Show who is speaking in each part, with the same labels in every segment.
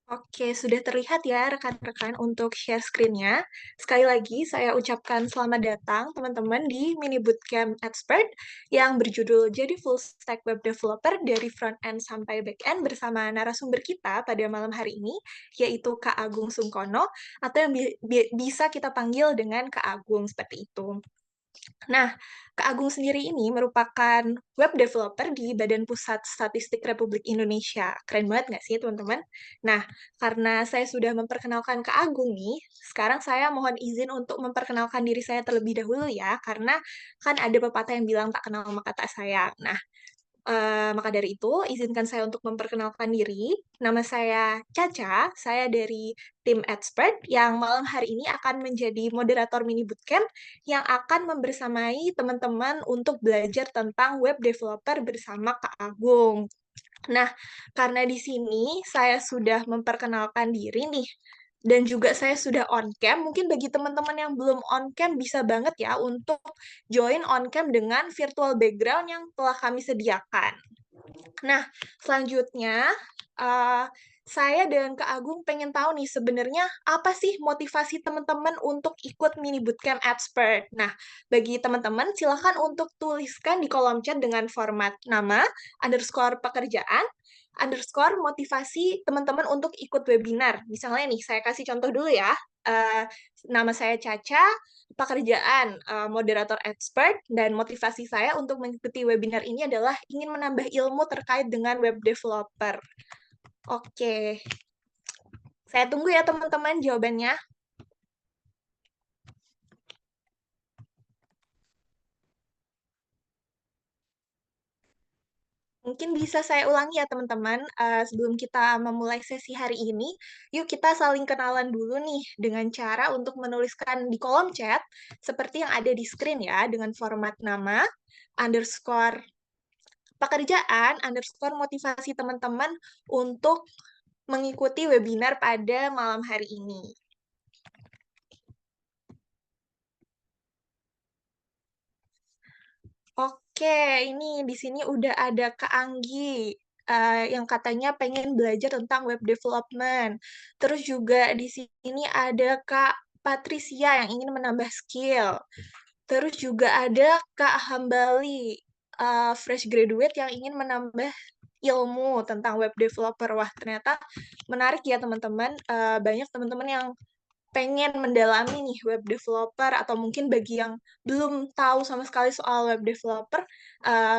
Speaker 1: Oke, sudah terlihat ya rekan-rekan untuk share screen-nya. Sekali lagi saya ucapkan selamat datang teman-teman di mini bootcamp expert yang berjudul Jadi Full Stack Web Developer dari front end sampai back end bersama narasumber kita pada malam hari ini, yaitu Kak Agung Sungkono, atau yang bisa kita panggil dengan Kak Agung seperti itu. Nah, Kak Agung sendiri ini merupakan web developer di Badan Pusat Statistik Republik Indonesia. Keren banget nggak sih, teman-teman? Nah, karena saya sudah memperkenalkan Kak Agung nih, sekarang saya mohon izin untuk memperkenalkan diri saya terlebih dahulu ya, karena kan ada pepatah yang bilang tak kenal maka tak sayang. Nah, maka dari itu, izinkan saya untuk memperkenalkan diri. Nama saya Caca, saya dari tim expert yang malam hari ini akan menjadi moderator mini bootcamp yang akan membersamai teman-teman untuk belajar tentang web developer bersama Kak Agung. Nah, karena di sini saya sudah memperkenalkan diri nih, dan juga saya sudah on cam, mungkin bagi teman-teman yang belum on cam bisa banget ya untuk join on cam dengan virtual background yang telah kami sediakan. Nah, selanjutnya, eee, saya dan Kak Agung pengen tahu nih sebenarnya apa sih motivasi teman-teman untuk ikut mini bootcamp expert? Nah, bagi teman-teman silahkan untuk tuliskan di kolom chat dengan format nama, underscore pekerjaan, underscore motivasi teman-teman untuk ikut webinar. Misalnya nih, saya kasih contoh dulu ya, eee, nama saya Caca, pekerjaan moderator expert, dan motivasi saya untuk mengikuti webinar ini adalah ingin menambah ilmu terkait dengan web developer. Oke, saya tunggu ya teman-teman jawabannya. Mungkin bisa saya ulangi ya teman-teman, sebelum kita memulai sesi hari ini, yuk kita saling kenalan dulu nih dengan cara untuk menuliskan di kolom chat seperti yang ada di screen ya, dengan format nama, underscore pekerjaan, underscore motivasi teman-teman untuk mengikuti webinar pada malam hari ini. Oke, ini di sini udah ada Kak Anggi, yang katanya pengen belajar tentang web development. Terus juga di sini ada Kak Patricia yang ingin menambah skill. Terus juga ada Kak Hambali, fresh graduate yang ingin menambah ilmu tentang web developer. Wah, ternyata menarik ya teman-teman. Banyak teman-teman yang pengen mendalami nih web developer atau mungkin bagi yang belum tahu sama sekali soal web developer,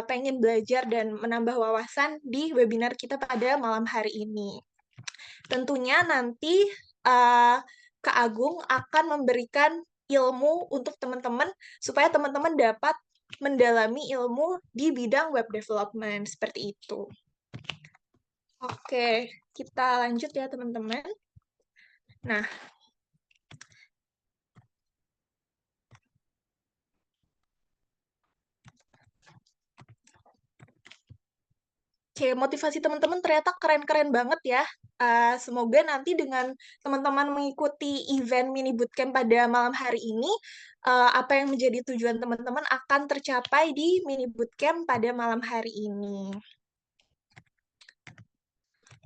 Speaker 1: pengen belajar dan menambah wawasan di webinar kita pada malam hari ini. Tentunya nanti uh, Kak Agung akan memberikan ilmu untuk teman-teman supaya teman-teman dapat mendalami ilmu di bidang web development seperti itu. Oke, kita lanjut ya teman-teman. Nah, oke, motivasi teman-teman ternyata keren-keren banget ya. Semoga nanti dengan teman-teman mengikuti event mini bootcamp pada malam hari ini, apa yang menjadi tujuan teman-teman akan tercapai di mini bootcamp pada malam hari ini.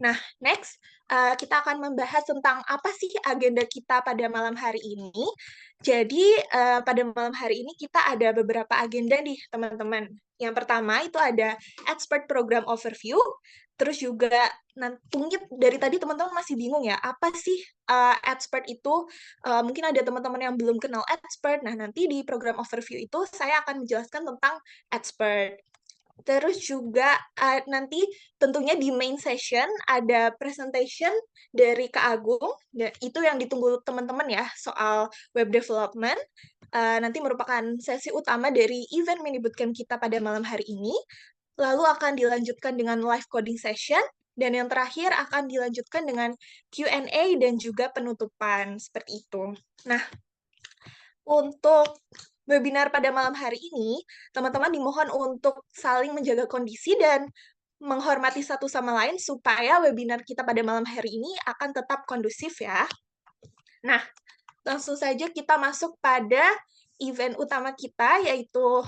Speaker 1: Nah, next, kita akan membahas tentang apa sih agenda kita pada malam hari ini. Jadi, pada malam hari ini kita ada beberapa agenda nih, teman-teman. Yang pertama itu ada Expert Program Overview, terus juga mungkin dari tadi teman-teman masih bingung ya, apa sih expert itu? Mungkin ada teman-teman yang belum kenal expert. Nah, nanti di program overview itu saya akan menjelaskan tentang expert. Terus juga nanti tentunya di main session ada presentation dari Kak Agung, itu yang ditunggu teman-teman ya soal web development. Nanti merupakan sesi utama dari event mini bootcamp kita pada malam hari ini. Lalu akan dilanjutkan dengan live coding session, dan yang terakhir akan dilanjutkan dengan Q&A dan juga penutupan, seperti itu. Nah, untuk webinar pada malam hari ini, teman-teman dimohon untuk saling menjaga kondisi dan menghormati satu sama lain supaya webinar kita pada malam hari ini akan tetap kondusif ya. Nah, langsung saja kita masuk pada event utama kita yaitu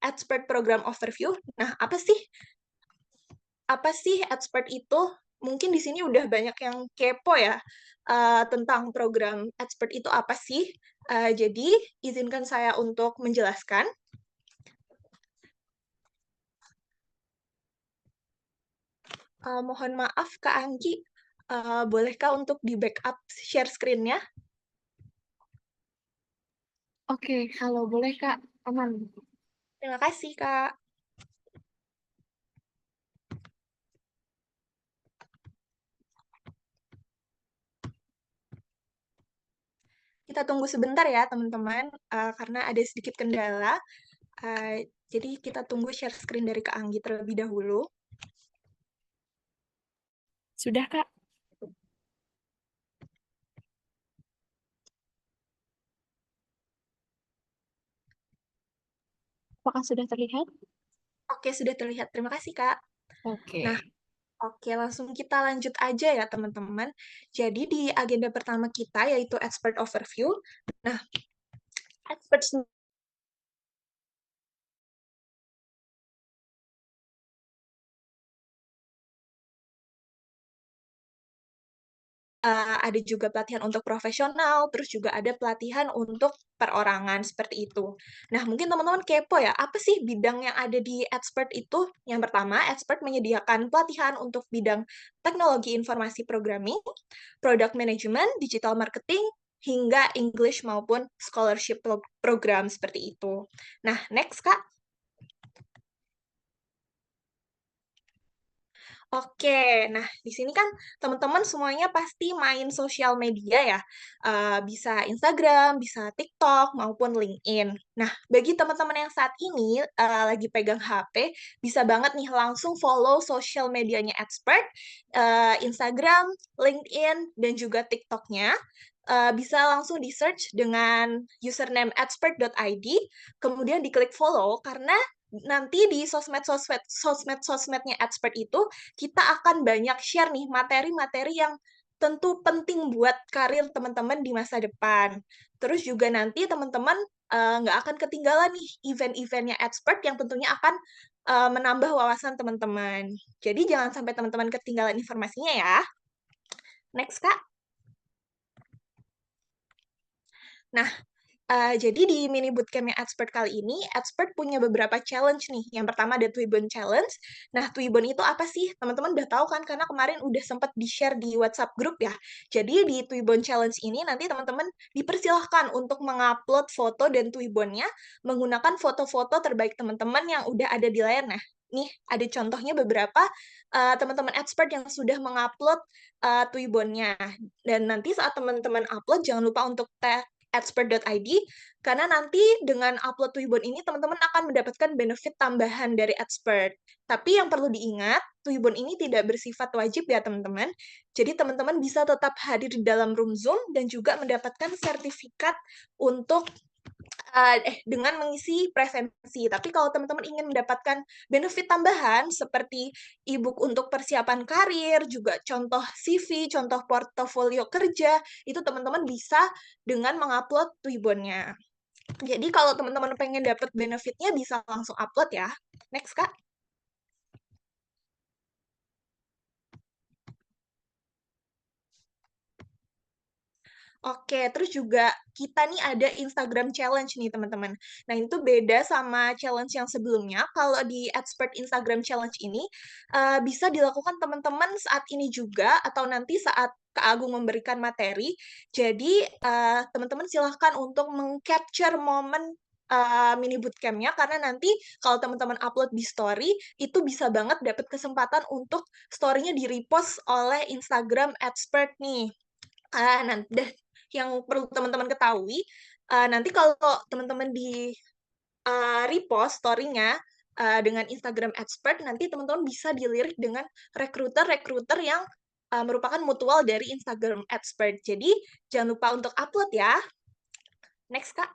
Speaker 1: Expert Program Overview. Nah, apa sih expert itu? mungkin di sini udah banyak yang kepo ya tentang program expert itu apa sih. Jadi, izinkan saya untuk menjelaskan. Mohon maaf, Kak Anggi, bolehkah untuk di-backup share screen-nya?
Speaker 2: Oke, halo, boleh Kak? Aman.
Speaker 1: Terima kasih, Kak. Kita tunggu sebentar ya, teman-teman, karena ada sedikit kendala. Jadi kita tunggu share screen dari Kak Anggi terlebih dahulu.
Speaker 2: Sudah Kak? Apakah sudah terlihat?
Speaker 1: Oke, sudah terlihat. Terima kasih, Kak. Nah,
Speaker 2: Oke.
Speaker 1: oke, langsung kita lanjut aja ya, teman-teman. Jadi di agenda pertama kita, yaitu expert overview. Nah, expert ada juga pelatihan untuk profesional, terus juga ada pelatihan untuk perorangan seperti itu. Nah, mungkin teman-teman kepo ya, apa sih bidang yang ada di expert itu? Yang pertama, expert menyediakan pelatihan untuk bidang teknologi informasi programming, product management, digital marketing, hingga English maupun scholarship program seperti itu. Nah, next, Kak. Oke, nah di sini kan teman-teman semuanya pasti main sosial media ya. Bisa Instagram, bisa TikTok, maupun LinkedIn. Nah, bagi teman-teman yang saat ini lagi pegang HP, bisa banget nih langsung follow sosial medianya Expert, Instagram, LinkedIn, dan juga TikToknya. Bisa langsung di-search dengan username expert.id, kemudian diklik follow, karena nanti di sosmed-sosmednya expert itu kita akan banyak share nih materi-materi yang tentu penting buat karir teman-teman di masa depan. Terus juga nanti teman-teman nggak akan ketinggalan nih event-eventnya expert yang tentunya akan menambah wawasan teman-teman. Jadi jangan sampai teman-teman ketinggalan informasinya ya. Next, Kak. Nah, jadi di mini bootcampnya Expert kali ini, Expert punya beberapa challenge nih. Yang pertama ada Twibbon Challenge. Nah, Twibbon itu apa sih? Teman-teman udah tahu kan, karena kemarin udah sempat di-share di WhatsApp group ya. Jadi di Twibbon Challenge ini nanti teman-teman dipersilahkan untuk mengupload foto dan Twibbonnya menggunakan foto-foto terbaik teman-teman yang udah ada di layar. Nah, nih ada contohnya beberapa teman-teman Expert yang sudah mengupload Twibbonnya. Dan nanti saat teman-teman upload, jangan lupa untuk tag expert.id, karena nanti dengan upload Twibbon ini teman-teman akan mendapatkan benefit tambahan dari expert. Tapi yang perlu diingat, Twibbon ini tidak bersifat wajib ya teman-teman. Jadi teman-teman bisa tetap hadir di dalam room Zoom dan juga mendapatkan sertifikat untuk dengan mengisi presensi. Tapi kalau teman-teman ingin mendapatkan benefit tambahan seperti e-book untuk persiapan karir, juga contoh CV, contoh portofolio kerja, itu teman-teman bisa dengan mengupload Twibbonnya. Jadi kalau teman-teman pengen dapat benefitnya bisa langsung upload ya. Next, Kak. Oke, terus juga kita nih ada Instagram Challenge nih teman-teman. Nah itu beda sama challenge yang sebelumnya. Kalau di Expert Instagram Challenge ini bisa dilakukan teman-teman saat ini juga atau nanti saat Kak Agung memberikan materi. Jadi teman-teman silahkan untuk meng-capture momen mini bootcampnya karena nanti kalau teman-teman upload di story itu bisa banget dapat kesempatan untuk story-nya di-repost oleh Instagram Expert nih. Nah, yang perlu teman-teman ketahui, nanti kalau teman-teman di repost story-nya dengan Instagram Expert, nanti teman-teman bisa dilirik dengan rekruter-rekruter yang merupakan mutual dari Instagram Expert. Jadi, jangan lupa untuk upload ya. Next, Kak.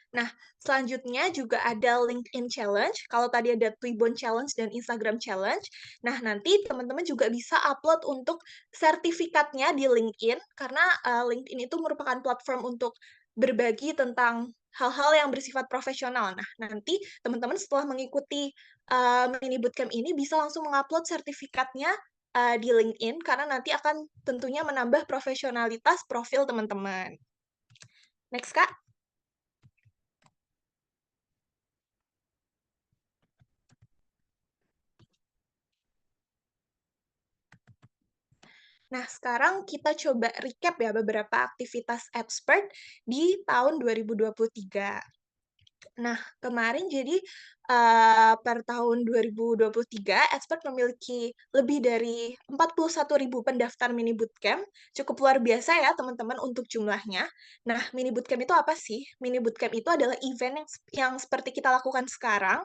Speaker 1: Nah, selanjutnya juga ada LinkedIn Challenge. Kalau tadi ada Twibbon Challenge dan Instagram Challenge. Nah, nanti teman-teman juga bisa upload untuk sertifikatnya di LinkedIn, karena LinkedIn itu merupakan platform untuk berbagi tentang hal-hal yang bersifat profesional. Nah, nanti teman-teman setelah mengikuti mini bootcamp ini bisa langsung mengupload sertifikatnya di LinkedIn karena nanti akan tentunya menambah profesionalitas profil teman-teman. Next, Kak. Nah, sekarang kita coba recap ya beberapa aktivitas expert di tahun 2023. Nah, kemarin jadi per tahun 2023, Expert memiliki lebih dari 41.000 pendaftar mini bootcamp. Cukup luar biasa ya, teman-teman, untuk jumlahnya. Nah, mini bootcamp itu apa sih? Mini bootcamp itu adalah event yang seperti kita lakukan sekarang.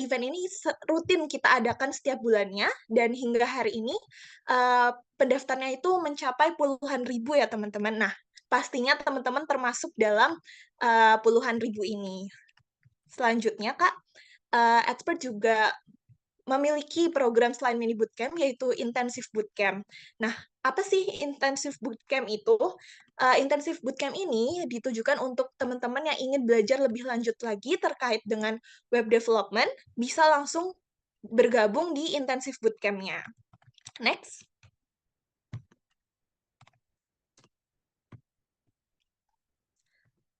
Speaker 1: Event ini rutin kita adakan setiap bulannya, dan hingga hari ini pendaftarnya itu mencapai puluhan ribu ya, teman-teman. Nah, pastinya teman-teman termasuk dalam puluhan ribu ini. Selanjutnya, Kak, Expert juga memiliki program selain mini bootcamp, yaitu intensif bootcamp. Nah, apa sih intensif bootcamp itu? Intensif bootcamp ini ditujukan untuk teman-teman yang ingin belajar lebih lanjut lagi terkait dengan web development, bisa langsung bergabung di intensif bootcamp-nya. Next.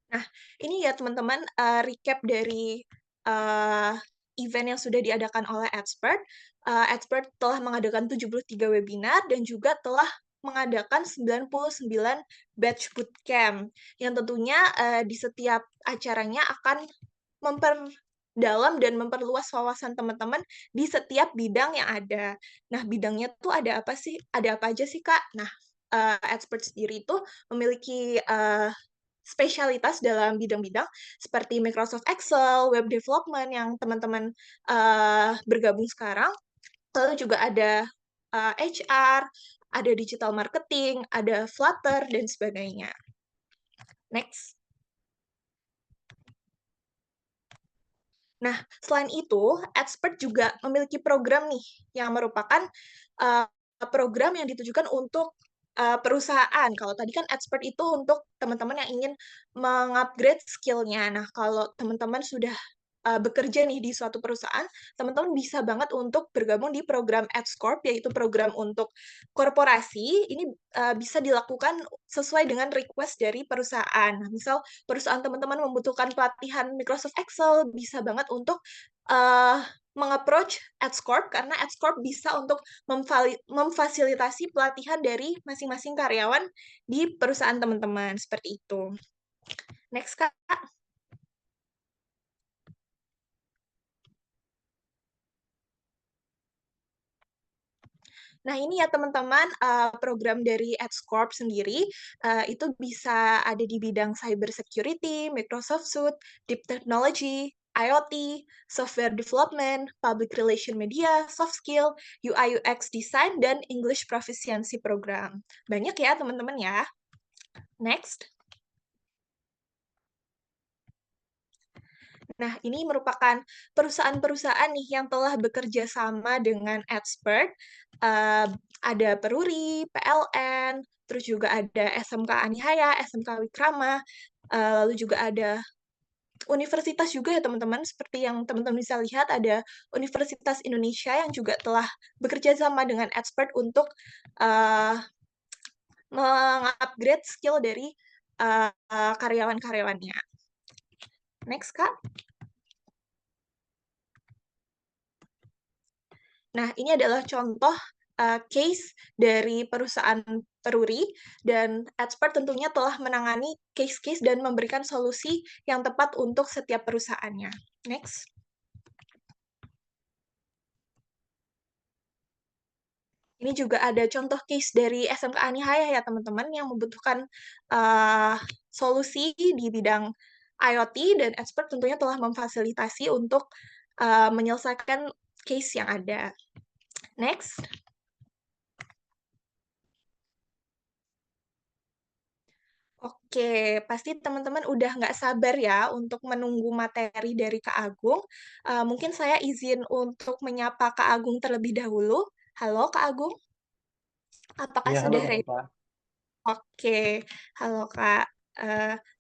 Speaker 1: Nah, ini ya teman-teman recap dari uh, event yang sudah diadakan oleh Expert. Expert telah mengadakan 73 webinar dan juga telah mengadakan 99 batch bootcamp yang tentunya di setiap acaranya akan memperdalam dan memperluas wawasan teman-teman di setiap bidang yang ada. Nah, bidangnya tuh ada apa sih? Ada apa aja sih, Kak? Nah, Expert sendiri itu memiliki spesialitas dalam bidang-bidang seperti Microsoft Excel, web development yang teman-teman bergabung sekarang. Lalu juga ada HR, ada digital marketing, ada Flutter, dan sebagainya. Next. Nah, selain itu, Expert juga memiliki program nih yang merupakan program yang ditujukan untuk perusahaan. Kalau tadi kan Expert itu untuk teman-teman yang ingin mengupgrade skill-nya. Nah, kalau teman-teman sudah bekerja nih di suatu perusahaan, teman-teman bisa banget untuk bergabung di program EdScorp, yaitu program untuk korporasi. Ini bisa dilakukan sesuai dengan request dari perusahaan. Nah, misal perusahaan teman-teman membutuhkan pelatihan Microsoft Excel, bisa banget untuk uh, mengapproach EdScorp, karena EdScorp bisa untuk memfasilitasi pelatihan dari masing-masing karyawan di perusahaan teman-teman. Seperti itu. Next, Kak. Nah, ini ya teman-teman, program dari EdScorp sendiri, itu bisa ada di bidang cyber security, Microsoft Suite, Deep Technology, IoT, software development, public relation media, soft skill, UI UX design, dan English proficiency program. Banyak ya teman-teman ya. Next. Nah, ini merupakan perusahaan-perusahaan nih yang telah bekerja sama dengan Expert. Ada Peruri, PLN, terus juga ada SMK Anihaya, SMK Wikrama, lalu juga ada universitas juga ya teman-teman, seperti yang teman-teman bisa lihat ada Universitas Indonesia yang juga telah bekerja sama dengan Expert untuk uh, mengupgrade skill dari karyawan-karyawannya. Next, Kak. Nah, ini adalah contoh case dari perusahaan Peruri, dan Expert tentunya telah menangani case-case dan memberikan solusi yang tepat untuk setiap perusahaannya. Next. Ini juga ada contoh case dari SMK Anihaya ya teman-teman yang membutuhkan solusi di bidang IoT, dan Expert tentunya telah memfasilitasi untuk menyelesaikan case yang ada. Next. Oke, pasti teman-teman udah nggak sabar ya untuk menunggu materi dari Kak Agung. Mungkin saya izin untuk menyapa Kak Agung terlebih dahulu. Halo Kak Agung, apakah
Speaker 3: Iya, halo
Speaker 1: sudah
Speaker 3: Kak
Speaker 1: ready?
Speaker 3: Nova.
Speaker 1: Oke, halo Kak.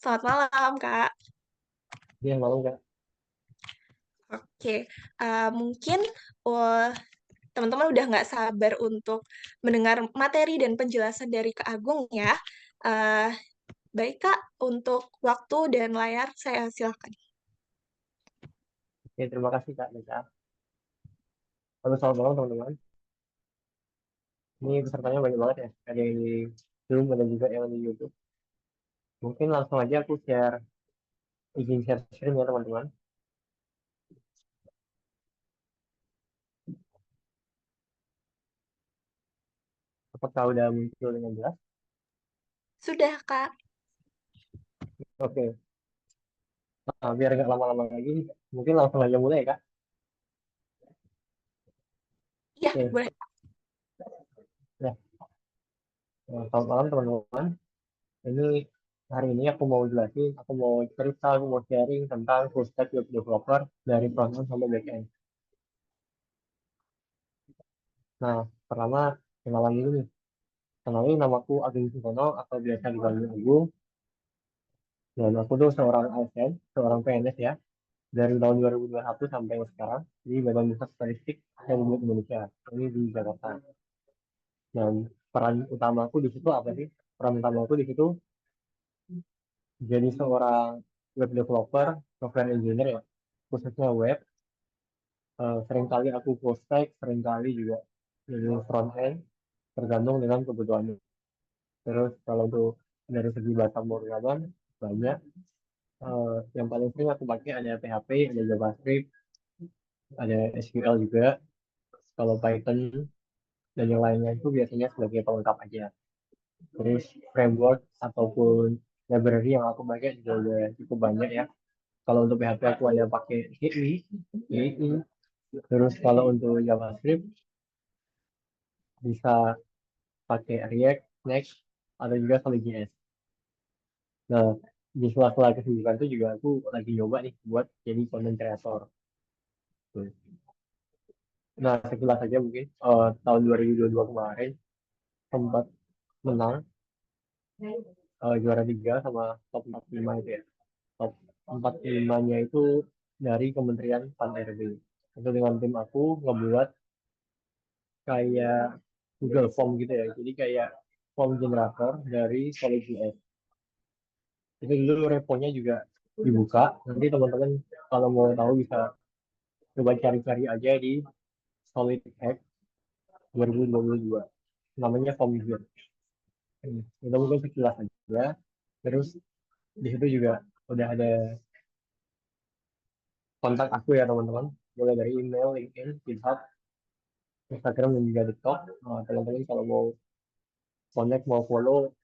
Speaker 1: Selamat malam Kak.
Speaker 3: Dia yang malu nggak?
Speaker 1: Oke, mungkin uh, teman-teman udah nggak sabar untuk mendengar materi dan penjelasan dari Kak Agung ya. Uh, Baik Kak, untuk waktu dan layar saya silakan.
Speaker 3: Oke, terima kasih Kak Nisa. Halo, selamat malam teman-teman. Ini pesertanya banyak banget ya. Ada yang di Zoom, ada juga yang di YouTube. Mungkin langsung aja aku izin share screen ya teman-teman. Apakah udah muncul dengan jelas?
Speaker 1: Sudah Kak.
Speaker 3: Oke, nah, biar nggak lama-lama lagi, mungkin langsung aja mulai ya Kak.
Speaker 1: Iya,
Speaker 3: Oke,
Speaker 1: boleh.
Speaker 3: ya. Selamat malam teman-teman. Ini hari ini aku mau cerita, aku mau sharing tentang full stack web developer dari front end sampai back end. Nah, pertama kenalan dulu nih. Kenalin, namaku Agung Sutono atau biasa dipanggil Agung. Dan aku tuh seorang ASN, seorang PNS ya, dari tahun 2021 sampai sekarang di Badan Pusat Statistik Republik Indonesia, ini di Jakarta. Dan peran utamaku di situ apa sih? Peran utamaku di situ jadi seorang web developer, software engineer ya, khususnya web. Seringkali aku full stack, seringkali juga jadi front end, tergantung dengan kebutuhannya. Terus kalau untuk dari segi bahasa pemrograman banyak. Yang paling sering aku pakai ada PHP, ada JavaScript, ada SQL juga. Kalau Python dan yang lainnya itu biasanya sebagai pelengkap aja. Terus framework ataupun library yang aku pakai juga udah cukup banyak ya. Kalau untuk PHP aku ada pakai GI. Terus kalau untuk JavaScript bisa pakai React, Next, atau juga Solid.js. Nah, di sela-sela kesibukan itu juga aku lagi nyoba nih buat jadi content creator. Tuh. Nah, sekilas saja mungkin tahun 2022 kemarin sempat menang juara 3 sama top 45 itu ya. Top 45-nya itu dari Kementerian Pan-RB. Itu dengan tim aku ngebuat kayak Google Form gitu ya. Jadi kayak form generator dari Solid.js. Itu dulu reponya juga dibuka. Nanti teman-teman kalau mau tahu bisa coba cari-cari aja di Solid Hack 2022. Namanya Form Gen. Itu mungkin sekilas aja. Terus di situ juga udah ada kontak aku ya teman-teman. Mulai dari email, LinkedIn, GitHub, Instagram, dan juga TikTok. Teman-teman kalau mau connect, mau follow,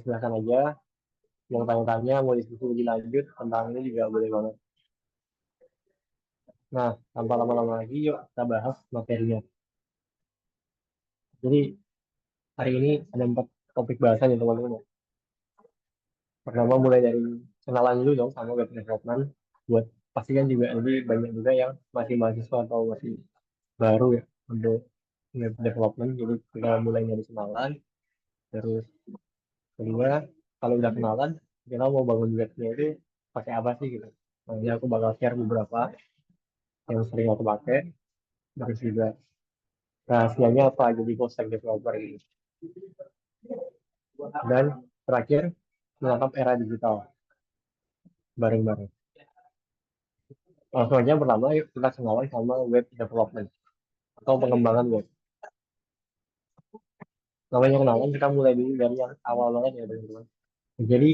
Speaker 3: silahkan aja. Mau tanya-tanya, mau diskusi lebih lanjut tentang ini juga boleh banget. Nah, tanpa lama-lama lagi, yuk kita bahas materinya. Jadi, hari ini ada 4 topik bahasan ya teman-teman. Pertama mulai dari kenalan dulu dong sama web development. Buat pastikan juga lebih banyak juga yang masih mahasiswa atau masih baru ya untuk web development. Jadi kita mulai dari kenalan. Terus kedua, kalau udah kenalan, kita mau bangun webnya itu pakai apa sih gitu. Nanti aku bakal share beberapa yang sering aku pakai. Terus juga rahasianya apa jadi full stack developer ini. Dan terakhir, menatap era digital bareng-bareng. Langsung aja yang pertama, yuk kita kenalan sama web development atau pengembangan web. Namanya kenalan, kita mulai dulu dari yang awal banget ya teman-teman. Jadi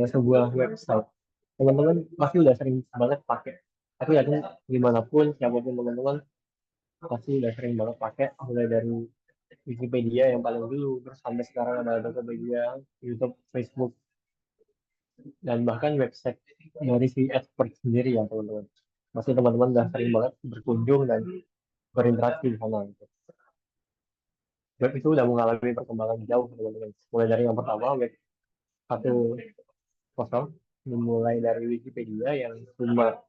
Speaker 3: sebuah website, teman-teman pasti udah sering banget pakai. Aku yakin dimanapun, siapapun teman-teman pasti udah sering banget pakai. Mulai dari Wikipedia yang paling dulu, terus sampai sekarang ada Tokopedia, YouTube, Facebook, dan bahkan website dari si expert sendiri ya teman-teman. Pasti teman-teman udah sering banget berkunjung dan berinteraksi di sana. Gitu. Web itu udah mengalami perkembangan jauh teman-teman. Mulai dari yang pertama web 1.0 dimulai dari Wikipedia yang cuma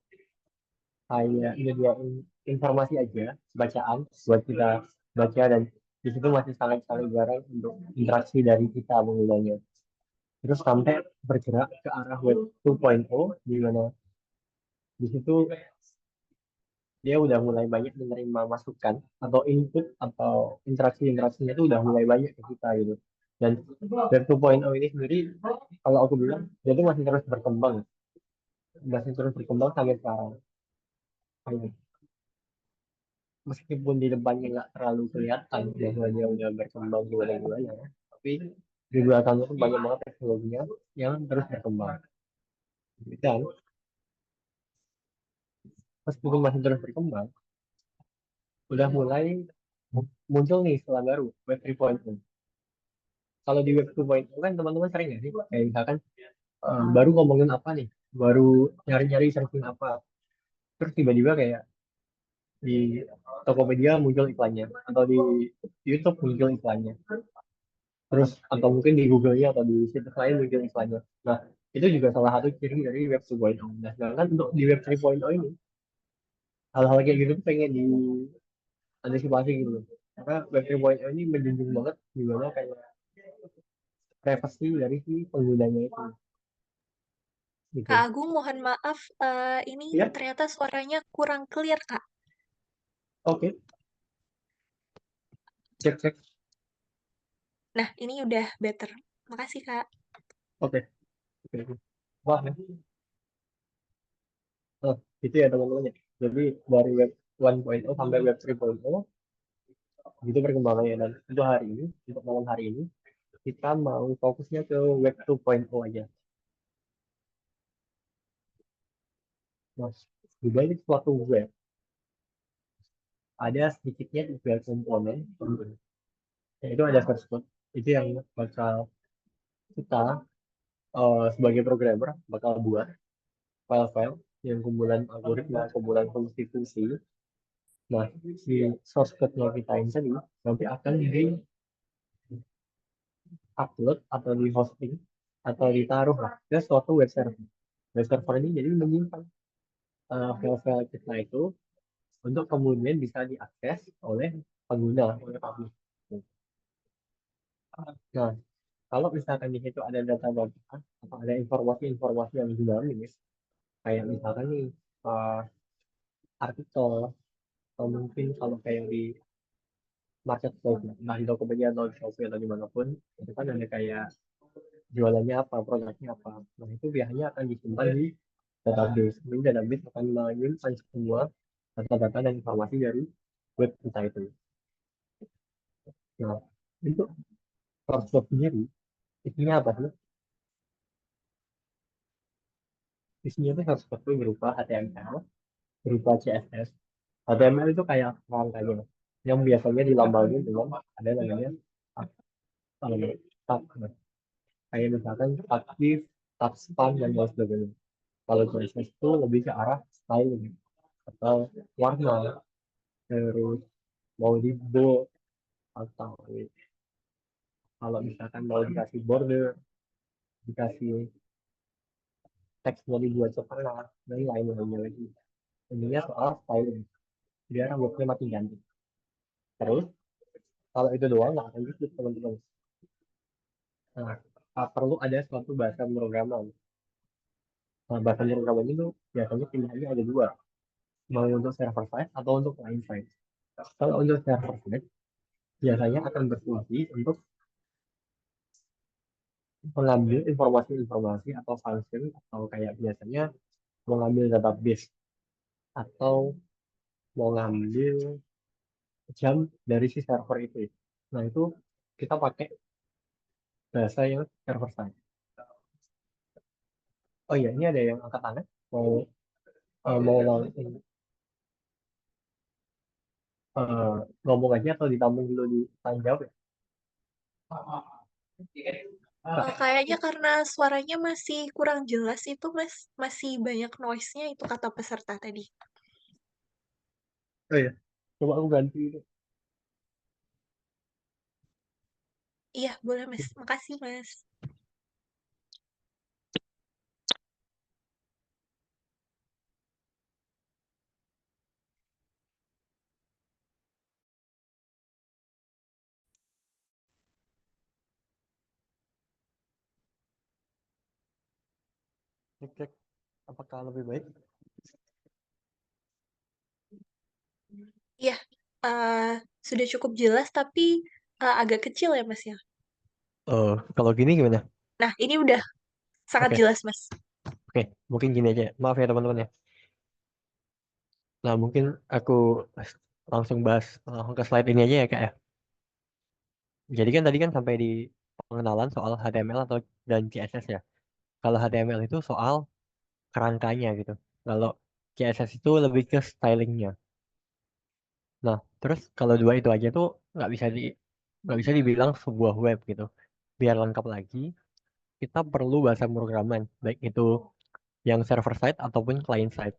Speaker 3: hanya nyediain informasi aja, bacaan buat kita baca dan di situ masih sangat-sangat jarang untuk interaksi dari kita menggunakannya. terus sampai bergerak ke arah web 2.0 di mana di situ dia udah mulai banyak menerima masukan atau input atau interaksi-interaksinya itu udah mulai banyak ke kita gitu. Dan web 2.0 ini sendiri kalau aku bilang dia tuh masih terus berkembang sampai sekarang. Kayak, meskipun di depannya nggak terlalu kelihatan bahwa dia udah berkembang gimana-gimana, tapi di belakangnya tuh banyak banget teknologinya yang terus berkembang. Dan meskipun masih terus berkembang, udah mulai muncul nih istilah baru, Web 3.0. Kalau di Web 2.0 kan teman-teman sering nggak sih? Kayak misalkan baru ngomongin apa nih? Baru nyari-nyari searching apa? Terus tiba-tiba kayak di Tokopedia muncul iklannya, atau di YouTube muncul iklannya. Terus atau mungkin di Google-nya atau di situs lain muncul iklannya. Nah, itu juga salah satu ciri dari Web 2.0. Nah, sedangkan untuk di Web 3.0 ini, hal-hal kayak gitu tuh pengen diantisipasi gitu loh. Karena Web 3.0 ini menjunjung banget gimana kayak privasi dari si penggunanya itu
Speaker 1: Kak
Speaker 3: gitu.
Speaker 1: Agung, mohon maaf, ini
Speaker 3: Ya,
Speaker 1: ternyata suaranya kurang clear, Kak.
Speaker 3: oke, cek cek.
Speaker 1: Nah, ini udah better. Makasih, Kak.
Speaker 3: Oke, oke, oke. Wah, oh, itu ya teman-teman ya. Jadi dari web 1.0 sampai web 3.0 gitu perkembangannya, dan untuk hari ini, untuk malam hari ini kita mau fokusnya ke web 2.0 aja. Nah, di balik suatu web ada sedikitnya tiga komponen, yaitu ada source code. Itu yang bakal kita sebagai programmer bakal buat file-file yang kumpulan algoritma, kumpulan fungsi-fungsi. Nah, si source code-nya kita ini tadi nanti akan di-upload atau di hosting atau ditaruh lah ke suatu web server. Web server ini jadi menyimpan file-file kita itu untuk kemudian bisa diakses oleh pengguna, oleh publik. Nah, kalau misalkan di situ ada data-data atau ada informasi-informasi yang dinamis, kayak misalkan nih uh, artikel, atau mungkin kalau kayak di marketplace, nah di Tokopedia atau di Shopee atau dimanapun, itu kan ada kayak jualannya apa, produknya apa. Nah, itu biasanya akan disimpan di database. Ini database akan menyimpan semua data-data dan informasi dari web kita itu. Nah, untuk source code sendiri, isinya apa sih? Isinya itu source code itu berupa HTML, berupa CSS. HTML itu kayak rangkanya yang biasanya dilambangin dengan ada namanya tag, kayak misalkan aktif, tag span, dan lain sebagainya. Kalau CSS itu lebih ke arah styling atau warna, terus mau di bold atau kalau misalkan mau dikasih border, dikasih teksnya dibuat setengah, dan lain-lainnya lagi. Intinya soal styling, biar rambutnya makin cantik. Terus, kalau itu doang nggak akan gitu teman-teman. Nah, perlu ada suatu bahasa pemrograman. Nah, bahasa pemrograman itu biasanya pilihannya ada dua, mau untuk server side atau untuk client side. Kalau untuk server side, biasanya akan berfungsi untuk mengambil informasi-informasi atau function atau kayak biasanya mengambil database atau mau ngambil jam dari si server itu. Nah, itu kita pakai bahasa yang server side. Oh iya, ini ada yang angkat tangan. Mau mau langsung eh, ngomong aja atau ditampung dulu di tanya jawab ya? Kak,
Speaker 1: Kayaknya karena suaranya masih kurang jelas itu, Mas. Masih banyak noise-nya itu kata peserta tadi.
Speaker 3: oh iya, coba aku ganti itu.
Speaker 1: Iya, boleh, Mas. Makasih, Mas.
Speaker 3: Cek cek, apakah lebih baik?
Speaker 1: Iya, sudah cukup jelas tapi agak kecil ya Mas ya.
Speaker 3: Oh, kalau gini gimana?
Speaker 1: Nah, ini udah sangat
Speaker 3: Oke,
Speaker 1: jelas Mas.
Speaker 3: oke, mungkin gini aja. Maaf ya teman-teman ya. Nah, mungkin aku langsung bahas langsung ke slide ini aja ya Kak ya. Jadi kan tadi kan sampai di pengenalan soal HTML atau dan CSS ya. Kalau HTML itu soal kerangkanya gitu. Kalau CSS itu lebih ke stylingnya. Nah, terus kalau dua itu aja tuh nggak bisa dibilang sebuah web gitu. Biar lengkap lagi, kita perlu bahasa pemrograman, baik itu yang server side ataupun client side.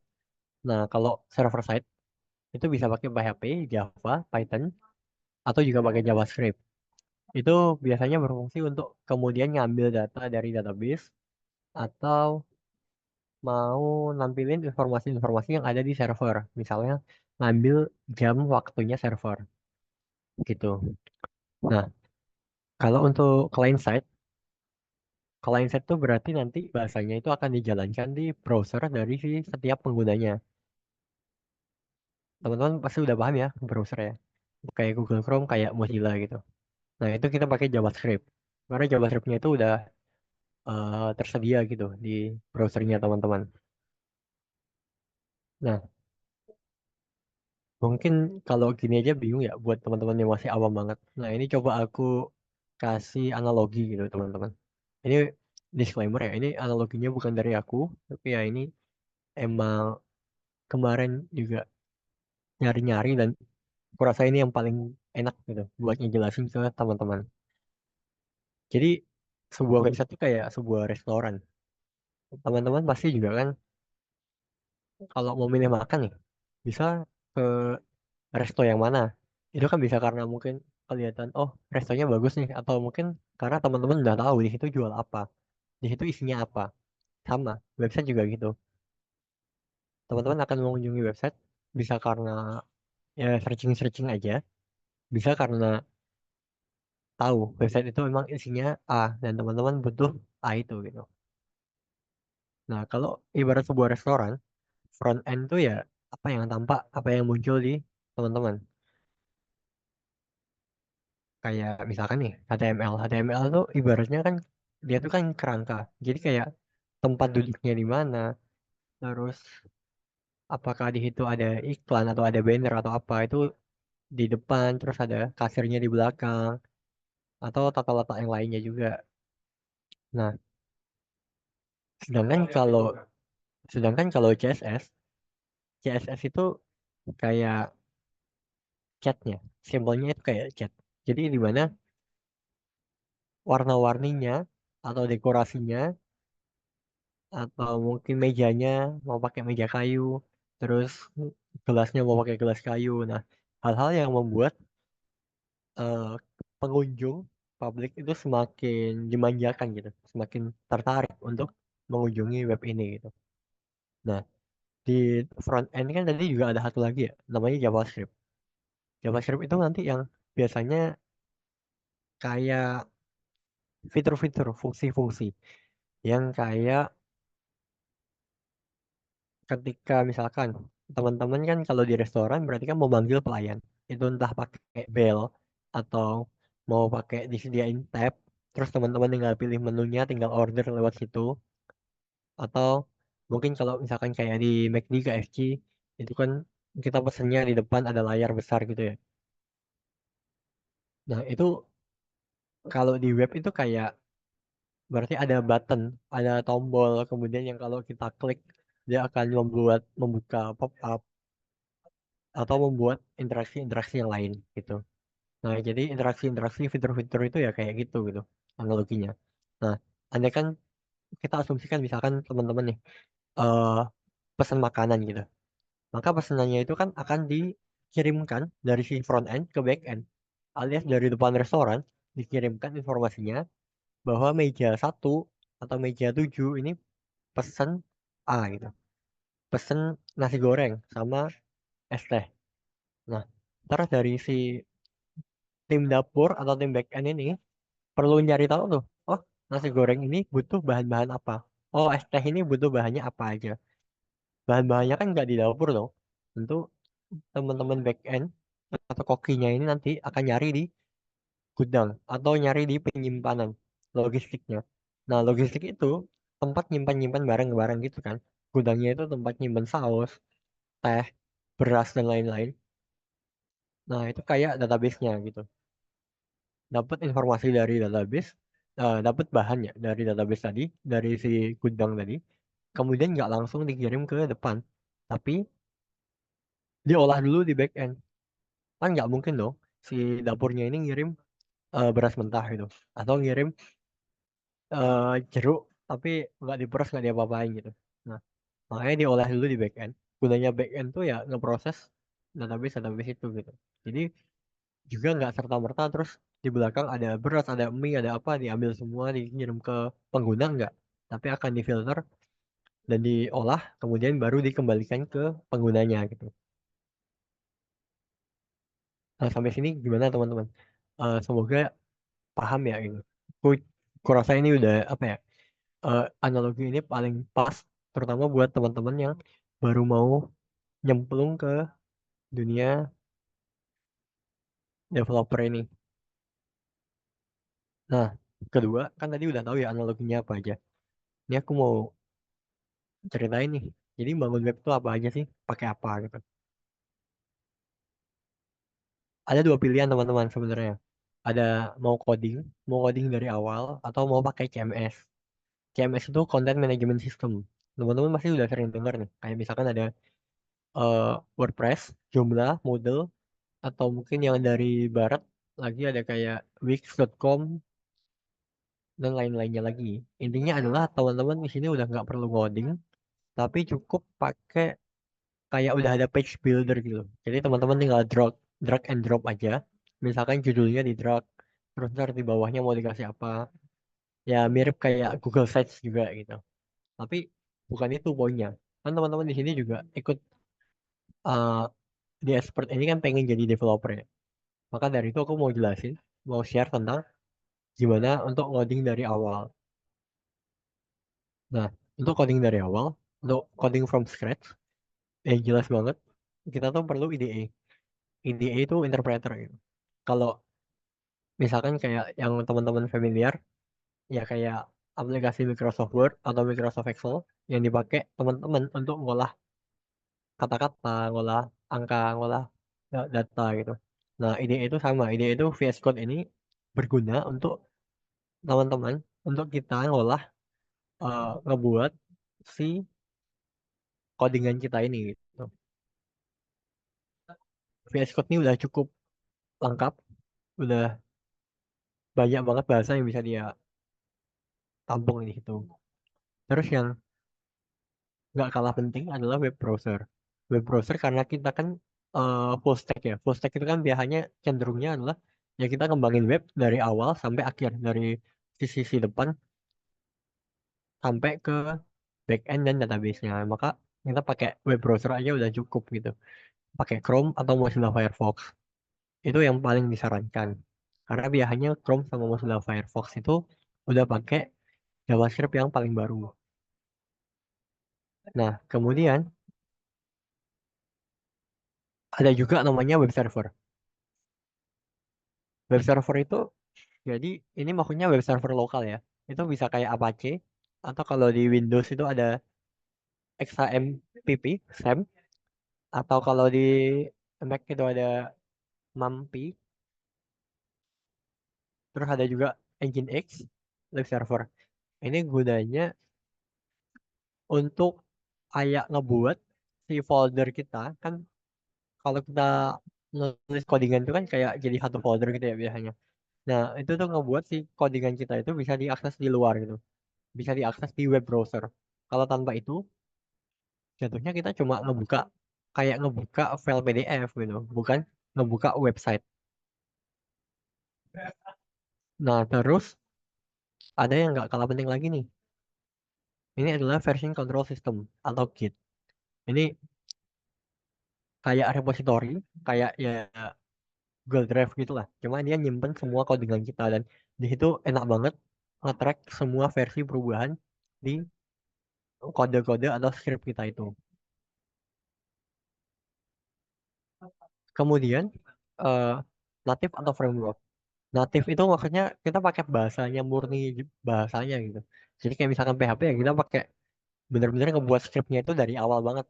Speaker 3: Nah, kalau server side itu bisa pakai PHP, Java, Python, atau juga pakai JavaScript. Itu biasanya berfungsi untuk kemudian ngambil data dari database atau mau nampilin informasi-informasi yang ada di server. Misalnya ngambil jam waktunya server gitu. Nah, kalau untuk client side itu berarti nanti bahasanya itu akan dijalankan di browser dari si setiap penggunanya. Teman-teman pasti udah paham ya browser ya. Kayak Google Chrome, kayak Mozilla gitu. Nah, itu kita pakai JavaScript. Karena JavaScript-nya itu udah tersedia gitu di browsernya teman-teman. Nah, mungkin kalau gini aja bingung ya buat teman-teman yang masih awam banget. Nah, ini coba aku kasih analogi gitu teman-teman. Ini disclaimer ya, ini analoginya bukan dari aku, tapi ya ini emang kemarin juga nyari-nyari dan kurasa ini yang paling enak gitu buat ngejelasin ke teman-teman. Jadi sebuah website itu kayak sebuah restoran. Teman-teman pasti juga kan kalau mau milih makan nih, bisa ke resto yang mana. Itu kan bisa karena mungkin kelihatan, oh restonya bagus nih, atau mungkin karena teman-teman udah tahu di situ jual apa, di situ isinya apa. Sama, website juga gitu. Teman-teman akan mengunjungi website, bisa karena ya searching-searching aja, bisa karena tahu website itu memang isinya A dan teman-teman butuh A itu gitu. Nah, kalau ibarat sebuah restoran, front end tuh ya apa yang tampak, apa yang muncul di teman-teman. Kayak misalkan nih HTML. HTML tuh ibaratnya kan dia tuh kan kerangka. Jadi kayak tempat duduknya di mana, terus apakah di situ ada iklan atau ada banner atau apa itu di depan, terus ada kasirnya di belakang atau tata letak yang lainnya juga. Nah, sedangkan kalau CSS itu kayak chatnya, simbolnya itu kayak chat. Jadi di mana warna-warninya atau dekorasinya atau mungkin mejanya mau pakai meja kayu, terus gelasnya mau pakai gelas kayu. Nah, hal-hal yang membuat eh, pengunjung publik itu semakin dimanjakan gitu, semakin tertarik untuk mengunjungi web ini gitu. Nah, di front end kan tadi juga ada satu lagi ya, namanya JavaScript. JavaScript itu nanti yang biasanya kayak fitur-fitur, fungsi-fungsi yang kayak ketika misalkan teman-teman kan kalau di restoran berarti kan mau manggil pelayan itu entah pakai bell atau mau pakai disediain tab terus teman-teman tinggal pilih menunya tinggal order lewat situ atau mungkin kalau misalkan kayak di McD KFC itu kan kita pesennya di depan ada layar besar gitu ya. Nah itu kalau di web itu kayak berarti ada button ada tombol kemudian yang kalau kita klik dia akan membuka pop up atau membuat interaksi-interaksi yang lain gitu. Nah, jadi interaksi-interaksi fitur-fitur itu ya kayak gitu gitu analoginya. Nah, andai kan kita asumsikan misalkan teman-teman nih eh pesan makanan gitu. Maka pesanannya itu kan akan dikirimkan dari si front end ke back end. Alias dari depan restoran dikirimkan informasinya bahwa meja 1 atau meja 7 ini pesan A gitu. Pesen nasi goreng sama es teh. Nah, terus dari si tim dapur atau tim back end ini perlu nyari tahu tuh, oh nasi goreng ini butuh bahan-bahan apa. oh es teh ini butuh bahannya apa aja. Bahan-bahannya kan nggak di dapur dong. Tentu teman-teman back end atau kokinya ini nanti akan nyari di gudang atau nyari di penyimpanan logistiknya. Nah, logistik itu tempat nyimpan-nyimpan barang-barang gitu kan. Gudangnya itu tempat nyimpan saus, teh, beras dan lain-lain. Nah, itu kayak database-nya gitu. Dapat informasi dari database, dapat bahannya dari database tadi, dari si gudang tadi. Kemudian nggak langsung dikirim ke depan, tapi diolah dulu di back end. Kan nggak mungkin dong si dapurnya ini ngirim beras mentah gitu, atau ngirim jeruk tapi nggak diperas nggak diapa-apain gitu. Nah, makanya diolah dulu di back end. Gunanya back end tuh ya ngeproses database database itu gitu. Jadi juga nggak serta merta terus di belakang ada beras ada mie ada apa diambil semua dikirim ke pengguna nggak, tapi akan difilter dan diolah kemudian baru dikembalikan ke penggunanya gitu. Nah, sampai sini gimana teman-teman? Semoga paham ya ini. Ku, ku rasa ini udah apa ya? Analogi ini paling pas terutama buat teman-teman yang baru mau nyemplung ke dunia developer ini. Nah, kedua kan tadi udah tahu ya analoginya apa aja. Ini aku mau ceritain nih. Jadi bangun web itu apa aja sih? Pakai apa gitu? Ada dua pilihan teman-teman sebenarnya. Ada mau coding dari awal atau mau pakai CMS. CMS itu Content Management System. Teman-teman pasti udah sering dengar nih. Kayak misalkan ada WordPress, Joomla, Moodle, atau mungkin yang dari barat lagi ada kayak Wix.com dan lain-lainnya lagi. Intinya adalah teman-teman di sini udah nggak perlu coding, tapi cukup pakai kayak udah ada page builder gitu. Jadi teman-teman tinggal drag and drop aja. Misalkan judulnya di drag, terus ntar di bawahnya mau dikasih apa. Ya mirip kayak Google Sites juga gitu. Tapi bukan itu poinnya. Kan teman-teman di sini juga ikut uh, di expert ini kan pengen jadi developer ya. Maka dari itu aku mau jelasin, mau share tentang gimana untuk coding dari awal. Nah, untuk coding dari awal, untuk coding from scratch, yang jelas banget, kita tuh perlu IDE. IDE itu interpreter gitu. Kalau misalkan kayak yang teman-teman familiar, ya kayak aplikasi Microsoft Word atau Microsoft Excel yang dipakai teman-teman untuk ngolah kata-kata, ngolah angka, ngolah data gitu. Nah, IDE itu sama. IDE itu VS Code ini berguna untuk teman-teman, untuk kita ngolah, ngebuat si codingan kita ini gitu. VS Code ini udah cukup lengkap, udah banyak banget bahasa yang bisa dia tampung di situ. Terus yang nggak kalah penting adalah web browser. Web browser karena kita kan full stack ya. Full stack itu kan biasanya cenderungnya adalah ya kita kembangin web dari awal sampai akhir, dari sisi depan sampai ke back end dan database-nya. Maka kita pakai web browser aja udah cukup gitu. Pakai Chrome atau Mozilla Firefox. Itu yang paling disarankan. Karena biasanya Chrome sama Mozilla Firefox itu udah pakai JavaScript yang paling baru. Nah, kemudian ada juga namanya web server. Web server itu jadi ini maksudnya web server lokal ya. Itu bisa kayak Apache atau kalau di Windows itu ada XAMPP, SAM, atau kalau di Mac itu ada MAMP, terus ada juga Nginx web server. Ini gunanya untuk kayak ngebuat si folder kita kan, kalau kita nulis codingan itu kan kayak jadi satu folder gitu ya biasanya. Nah, itu tuh ngebuat si codingan kita itu bisa diakses di luar gitu. Bisa diakses di web browser. Kalau tanpa itu, jatuhnya kita cuma ngebuka kayak ngebuka file PDF gitu, bukan ngebuka website. Nah, terus ada yang nggak kalah penting lagi nih. Ini adalah version control system atau Git. Ini kayak repository, kayak ya Google Drive gitu lah. Cuma dia nyimpen semua codingan kita dan di situ enak banget nge-track semua versi perubahan di kode-kode atau script kita itu. Kemudian eh, native atau framework. Native itu maksudnya kita pakai bahasanya murni bahasanya gitu. Jadi kayak misalkan PHP ya kita pakai bener-bener ngebuat scriptnya itu dari awal banget.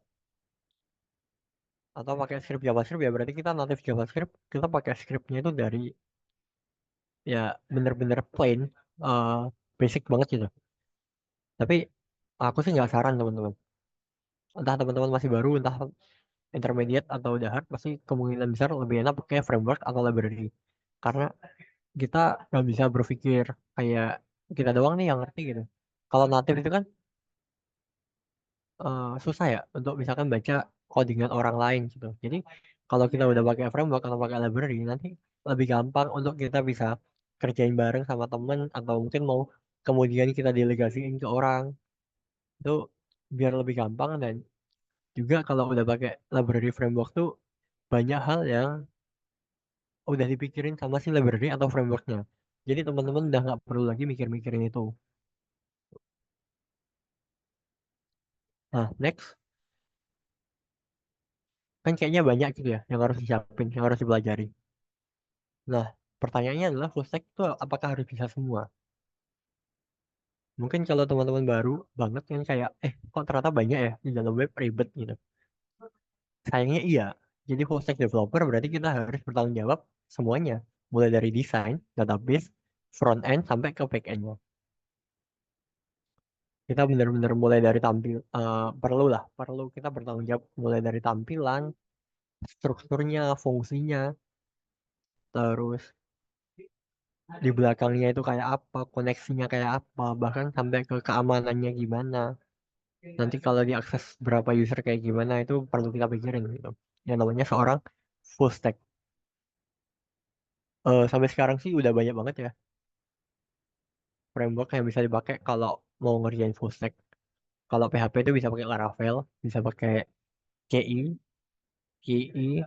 Speaker 3: Atau pakai script JavaScript ya berarti kita native JavaScript kita pakai scriptnya itu dari ya bener-bener plain, eh, basic banget gitu. Tapi aku sih nggak saran teman-teman. Entah teman-teman masih baru, entah intermediate atau udah hard, pasti kemungkinan besar lebih enak pakai framework atau library. Karena kita nggak bisa berpikir kayak kita doang nih yang ngerti gitu. Kalau native itu kan susah ya untuk misalkan baca codingan orang lain gitu. Jadi kalau kita udah pakai framework atau pakai library nanti lebih gampang untuk kita bisa kerjain bareng sama temen atau mungkin mau kemudian kita delegasiin ke orang itu biar lebih gampang. Dan juga kalau udah pakai library framework tuh banyak hal yang udah dipikirin sama si library atau frameworknya. Jadi teman-teman udah nggak perlu lagi mikir-mikirin itu. Nah, next kan kayaknya banyak gitu ya yang harus disiapin, yang harus dipelajari. Nah, pertanyaannya adalah full stack itu apakah harus bisa semua? Mungkin kalau teman-teman baru banget kan kayak, kok ternyata banyak ya di dalam web ribet gitu. Sayangnya iya. Jadi full stack developer berarti kita harus bertanggung jawab semuanya. Mulai dari desain, database, front end, sampai ke back end-nya. Kita benar-benar mulai dari perlu kita bertanggung jawab mulai dari tampilan, strukturnya, fungsinya, terus di belakangnya itu kayak apa, koneksinya kayak apa, bahkan sampai ke keamanannya gimana. Nanti kalau diakses berapa user kayak gimana itu perlu kita pikirin gitu. Yang namanya seorang full stack. Sampai sekarang sih udah banyak banget ya framework yang bisa dipakai kalau mau ngerjain full stack. Kalau PHP itu bisa pakai Laravel, bisa pakai KI, KI,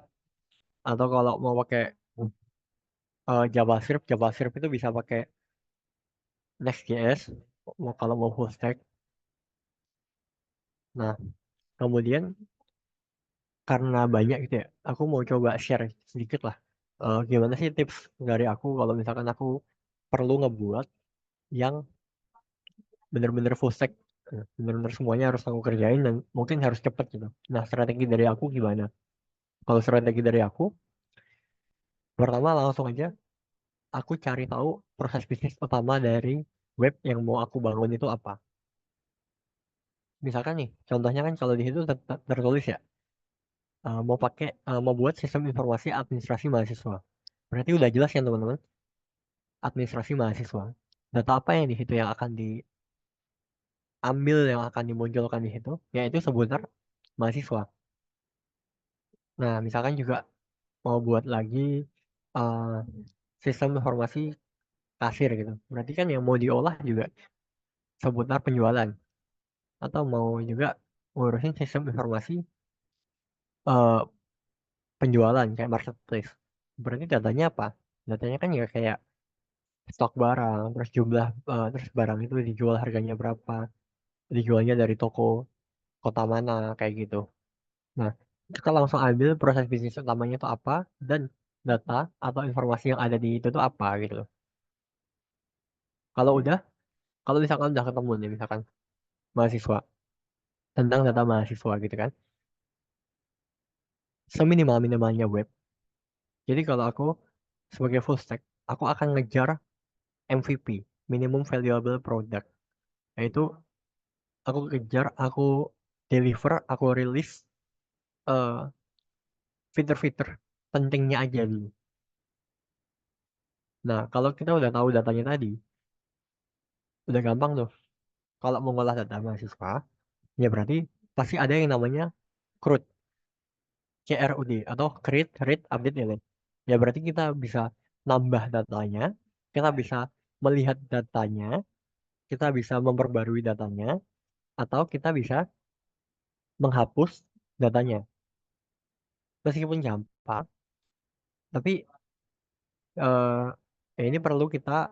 Speaker 3: atau kalau mau pakai JavaScript itu bisa pakai Next.js. Kalau mau full stack. Nah, kemudian karena banyak gitu ya, aku mau coba share sedikit lah. Gimana sih tips dari aku kalau misalkan aku perlu ngebuat yang bener-bener full stack, bener-bener semuanya harus aku kerjain dan mungkin harus cepet gitu. Nah, strategi dari aku gimana? Kalau strategi dari aku, pertama langsung aja aku cari tahu proses bisnis utama dari web yang mau aku bangun itu apa. Misalkan nih, contohnya kan kalau di situ tertulis ya, mau buat sistem informasi administrasi mahasiswa. Berarti udah jelas ya teman-teman, administrasi mahasiswa. Data apa yang di situ yang akan diambil, yang akan dimunculkan di situ, yaitu seputar mahasiswa. Nah, misalkan juga mau buat lagi uh, sistem informasi kasir gitu. Berarti kan yang mau diolah juga seputar penjualan. Atau mau juga ngurusin sistem informasi uh, penjualan kayak marketplace. Berarti datanya apa? Datanya kan ya kayak stok barang, terus terus barang itu dijual harganya berapa, dijualnya dari toko kota mana, kayak gitu. Nah, kita langsung ambil proses bisnis utamanya itu apa dan data atau informasi yang ada di itu tuh apa gitu loh. Kalau udah, kalau misalkan udah ketemu nih, misalkan mahasiswa, tentang data mahasiswa gitu kan, seminimal-minimalnya web. Jadi kalau aku sebagai full stack, aku akan ngejar MVP, minimum valuable product. Yaitu aku kejar, aku deliver, aku rilis eh, fitur-fitur pentingnya aja dulu. Nah, kalau kita udah tahu datanya tadi, udah gampang tuh. Kalau mau ngolah data mahasiswa, ya berarti pasti ada yang namanya CRUD, CRUD atau Create, Read, Update, Delete. Ya berarti kita bisa nambah datanya, kita bisa melihat datanya, kita bisa memperbarui datanya, atau kita bisa menghapus datanya. Meskipun gampang, tapi ini perlu kita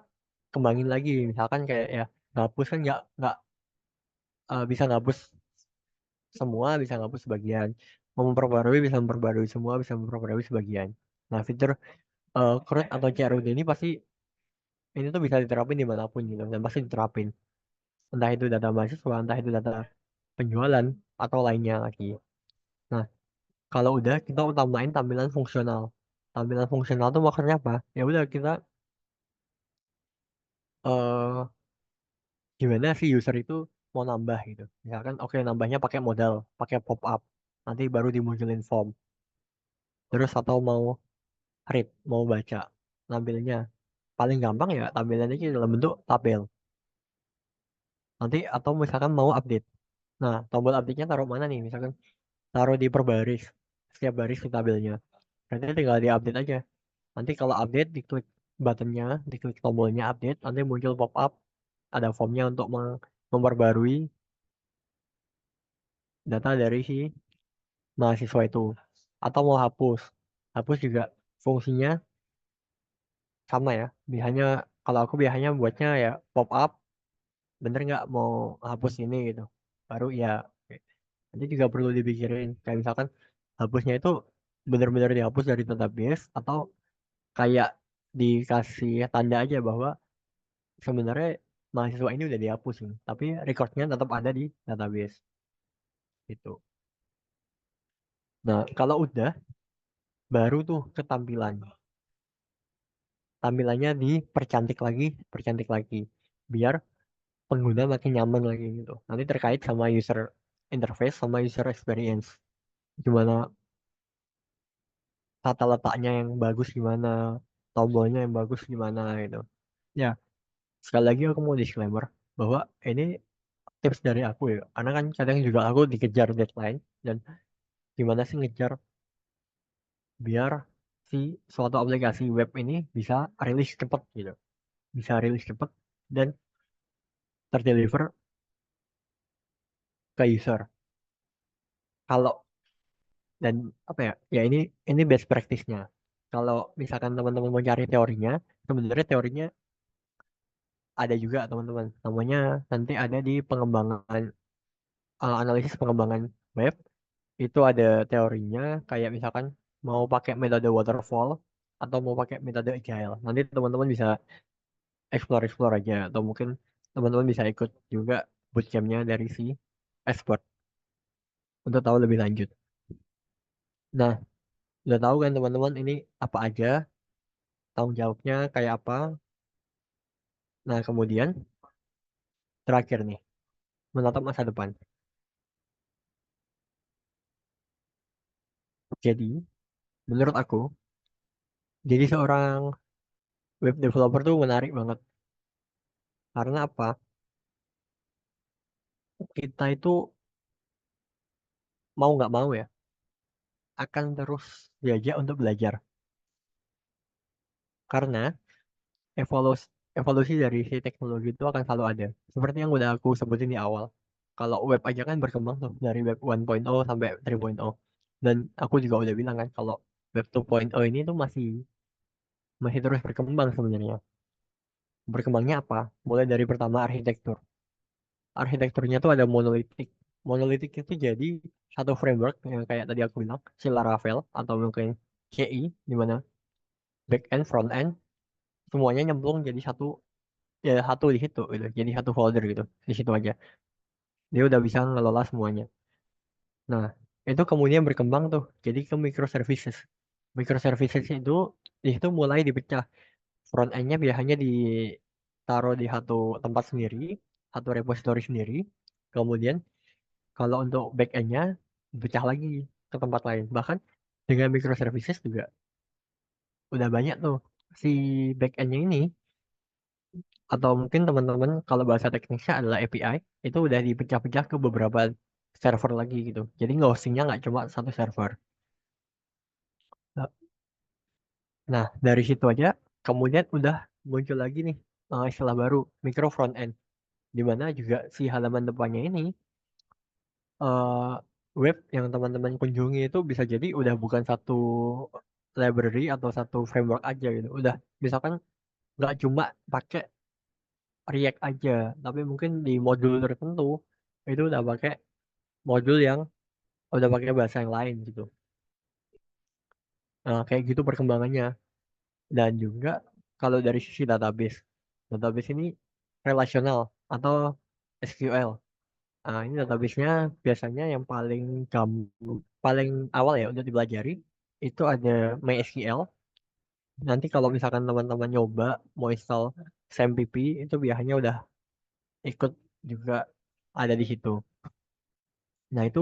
Speaker 3: kembangin lagi. Misalkan kayak ya, hapus kan nggak bisa ngapus semua, bisa ngapus sebagian. Mau memperbarui bisa memperbarui semua, bisa memperbarui sebagian. Nah, fitur CRUD atau CRUD ini pasti ini tuh bisa diterapin dimanapun gitu, dan pasti diterapin. Entah itu data mahasiswa, entah itu data penjualan, atau lainnya lagi. Nah, kalau udah kita utamain tampilan fungsional. Tampilan fungsional tuh maksudnya apa? Ya udah kita eh gimana sih user itu mau nambah gitu. Misalkan oke nambahnya pakai modal, pakai pop up. Nanti baru dimunculin form. Terus atau mau read, mau baca tampilnya. Paling gampang ya tampilannya itu dalam bentuk tabel. Nanti atau misalkan mau update. Nah, tombol update-nya taruh mana nih? Misalkan taruh di per baris. Setiap baris di tabelnya. Berarti tinggal di-update aja. Nanti kalau update, diklik buttonnya, diklik tombolnya update, nanti muncul pop-up, ada formnya untuk memperbarui data dari si mahasiswa itu. Atau mau hapus. Hapus juga fungsinya sama ya. Biasanya, kalau aku biasanya buatnya ya pop-up, bener nggak mau hapus ini gitu. Baru ya, oke. Nanti juga perlu dipikirin. Kayak misalkan, hapusnya itu bener-bener dihapus dari database, atau kayak dikasih tanda aja bahwa sebenarnya mahasiswa ini udah dihapusin, tapi recordnya tetap ada di database gitu. Nah, kalau udah, baru tuh ke tampilan. Tampilannya percantik lagi, biar pengguna makin nyaman lagi gitu. Nanti terkait sama user interface sama user experience. Gimana tata letaknya yang bagus gimana, tombolnya yang bagus gimana gitu. Ya, sekali lagi aku mau disclaimer bahwa ini tips dari aku ya. Karena kan kadang juga aku dikejar deadline, dan gimana sih ngejar biar si suatu aplikasi web ini bisa rilis cepet gitu, bisa rilis cepet dan terdeliver ke user. Kalau dan apa ya, ya ini best practice-nya. Kalau misalkan teman-teman mau cari teorinya, sebenarnya teorinya ada juga teman-teman, namanya nanti ada di pengembangan, analisis pengembangan web. Itu ada teorinya, kayak misalkan mau pakai metode waterfall atau mau pakai metode agile, nanti teman-teman bisa explore aja, atau mungkin teman-teman bisa ikut juga bootcampnya dari si expert untuk tahu lebih lanjut. Nah, udah tahu kan teman-teman ini apa aja, tanggung jawabnya kayak apa. Nah, kemudian terakhir nih, menatap masa depan. Jadi, menurut aku, jadi seorang web developer tuh menarik banget. Karena apa? Kita itu mau nggak mau ya, akan terus diajak untuk belajar. Karena evolusi evolusi dari si teknologi itu akan selalu ada. Seperti yang udah aku sebutin di awal. Kalau web aja kan berkembang tuh dari web 1.0 sampai 3.0. Dan aku juga udah bilang kan kalau web 2.0 ini tuh masih masih terus berkembang sebenarnya. Berkembangnya apa? Mulai dari pertama arsitektur. Arsitekturnya tuh ada monolitik. Monolitik itu jadi satu framework yang kayak tadi aku bilang, si Laravel atau mungkin CI, di mana back end, front end, semuanya nyemplung jadi satu, ya satu di situ gitu, jadi satu folder gitu di situ aja dia udah bisa ngelola semuanya. Nah, itu kemudian berkembang tuh jadi ke microservices. Microservices itu di situ mulai dipecah, front endnya biasanya ditaruh di satu tempat sendiri, satu repository sendiri. Kemudian kalau untuk back endnya dipecah lagi ke tempat lain. Bahkan dengan microservices juga udah banyak tuh si back endnya ini, atau mungkin teman-teman kalau bahasa teknisnya adalah API, itu udah dipecah-pecah ke beberapa server lagi gitu. Jadi hostingnya nggak cuma satu server. Nah, dari situ aja kemudian udah muncul lagi nih, istilah baru, micro front end, di mana juga si halaman depannya ini, eh, web yang teman-teman kunjungi itu bisa jadi udah bukan satu library atau satu framework aja gitu. Udah misalkan nggak cuma pakai React aja, tapi mungkin di modul tertentu itu udah pakai modul yang udah pakai bahasa yang lain gitu. Nah, kayak gitu perkembangannya. Dan juga kalau dari sisi database, database ini relasional atau SQL. Nah, ini database-nya biasanya yang paling awal ya untuk dipelajari itu ada MySQL. Nanti kalau misalkan teman-teman nyoba mau install SAMPP itu biasanya udah ikut juga ada di situ. Nah, itu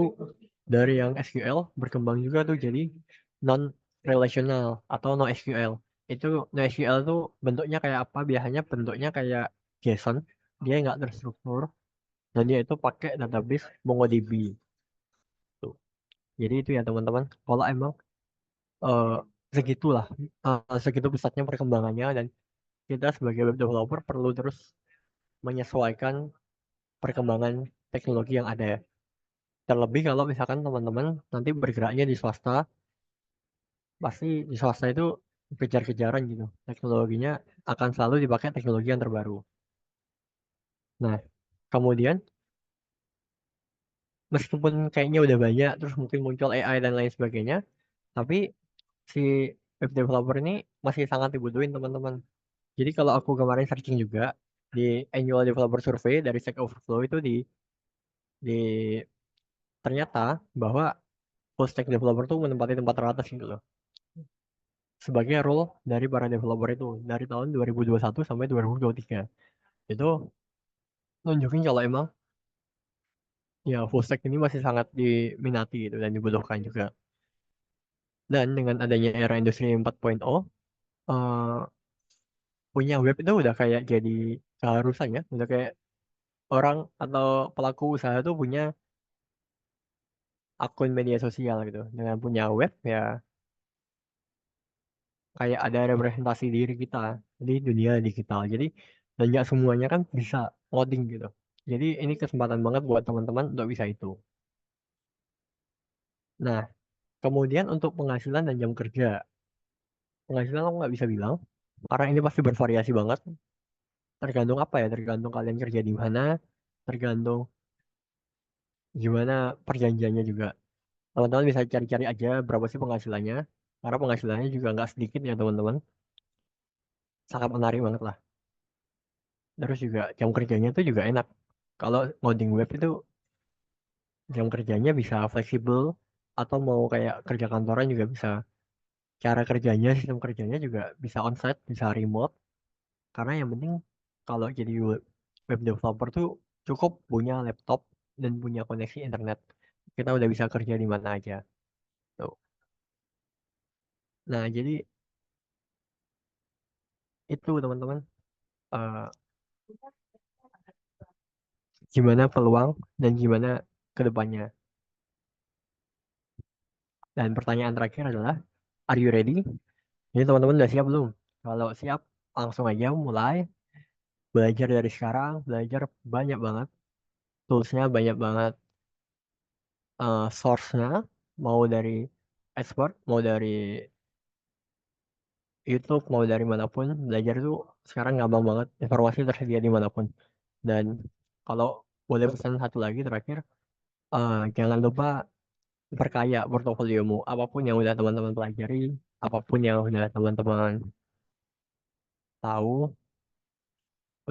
Speaker 3: dari yang SQL berkembang juga tuh jadi non relational atau NoSQL. Itu NoSQL tuh bentuknya kayak apa? Biasanya bentuknya kayak JSON, dia nggak terstruktur dan dia itu pakai database MongoDB tuh. Jadi itu ya teman-teman. Kalau emang eh, segitulah segitu pesatnya perkembangannya dan kita sebagai web developer perlu terus menyesuaikan perkembangan teknologi yang ada. Terlebih kalau misalkan teman-teman nanti bergeraknya di swasta, pasti di swasta itu kejar-kejaran gitu. Teknologinya akan selalu dipakai teknologi yang terbaru. Nah, kemudian meskipun kayaknya udah banyak, terus mungkin muncul AI dan lain sebagainya, tapi si web developer ini masih sangat dibutuhin teman-teman. Jadi kalau aku kemarin searching juga di annual developer survey dari Stack Overflow itu di ternyata bahwa full stack developer tuh menempati tempat teratas gitu loh. Sebagai role dari para developer itu dari tahun 2021 sampai 2023. Itu nunjukin kalau emang ya full stack ini masih sangat diminati gitu dan dibutuhkan juga. Dan dengan adanya era industri 4.0, eh, punya web itu udah kayak jadi keharusan ya. Udah kayak orang atau pelaku usaha tuh punya akun media sosial gitu. Dengan punya web ya kayak ada representasi diri kita di dunia digital. Jadi dan nggak semuanya kan bisa ngoding gitu. Jadi ini kesempatan banget buat teman-teman untuk bisa itu. Nah, kemudian untuk penghasilan dan jam kerja. Penghasilan aku nggak bisa bilang, karena ini pasti bervariasi banget. Tergantung apa ya, tergantung kalian kerja di mana, tergantung gimana perjanjiannya juga. Teman-teman bisa cari-cari aja berapa sih penghasilannya, karena penghasilannya juga nggak sedikit ya teman-teman. Sangat menarik banget lah. Terus juga jam kerjanya itu juga enak. Kalau ngoding web itu jam kerjanya bisa fleksibel, atau mau kayak kerja kantoran juga bisa. Cara kerjanya, sistem kerjanya juga bisa onsite, bisa remote. Karena yang penting kalau jadi web developer tuh cukup punya laptop dan punya koneksi internet. Kita udah bisa kerja di mana aja. Tuh. Nah, jadi itu teman-teman, eh, gimana peluang dan gimana ke depannya. Dan pertanyaan terakhir adalah, are you ready? Jadi teman-teman udah siap belum? Kalau siap, langsung aja mulai belajar dari sekarang, belajar banyak banget, toolsnya banyak banget, source-nya, mau dari expert, mau dari YouTube, mau dari manapun, belajar itu sekarang gampang banget, informasi tersedia di manapun. Dan kalau boleh pesan satu lagi terakhir, jangan lupa perkaya portofoliomu, apapun yang udah teman-teman pelajari, apapun yang udah teman-teman tahu,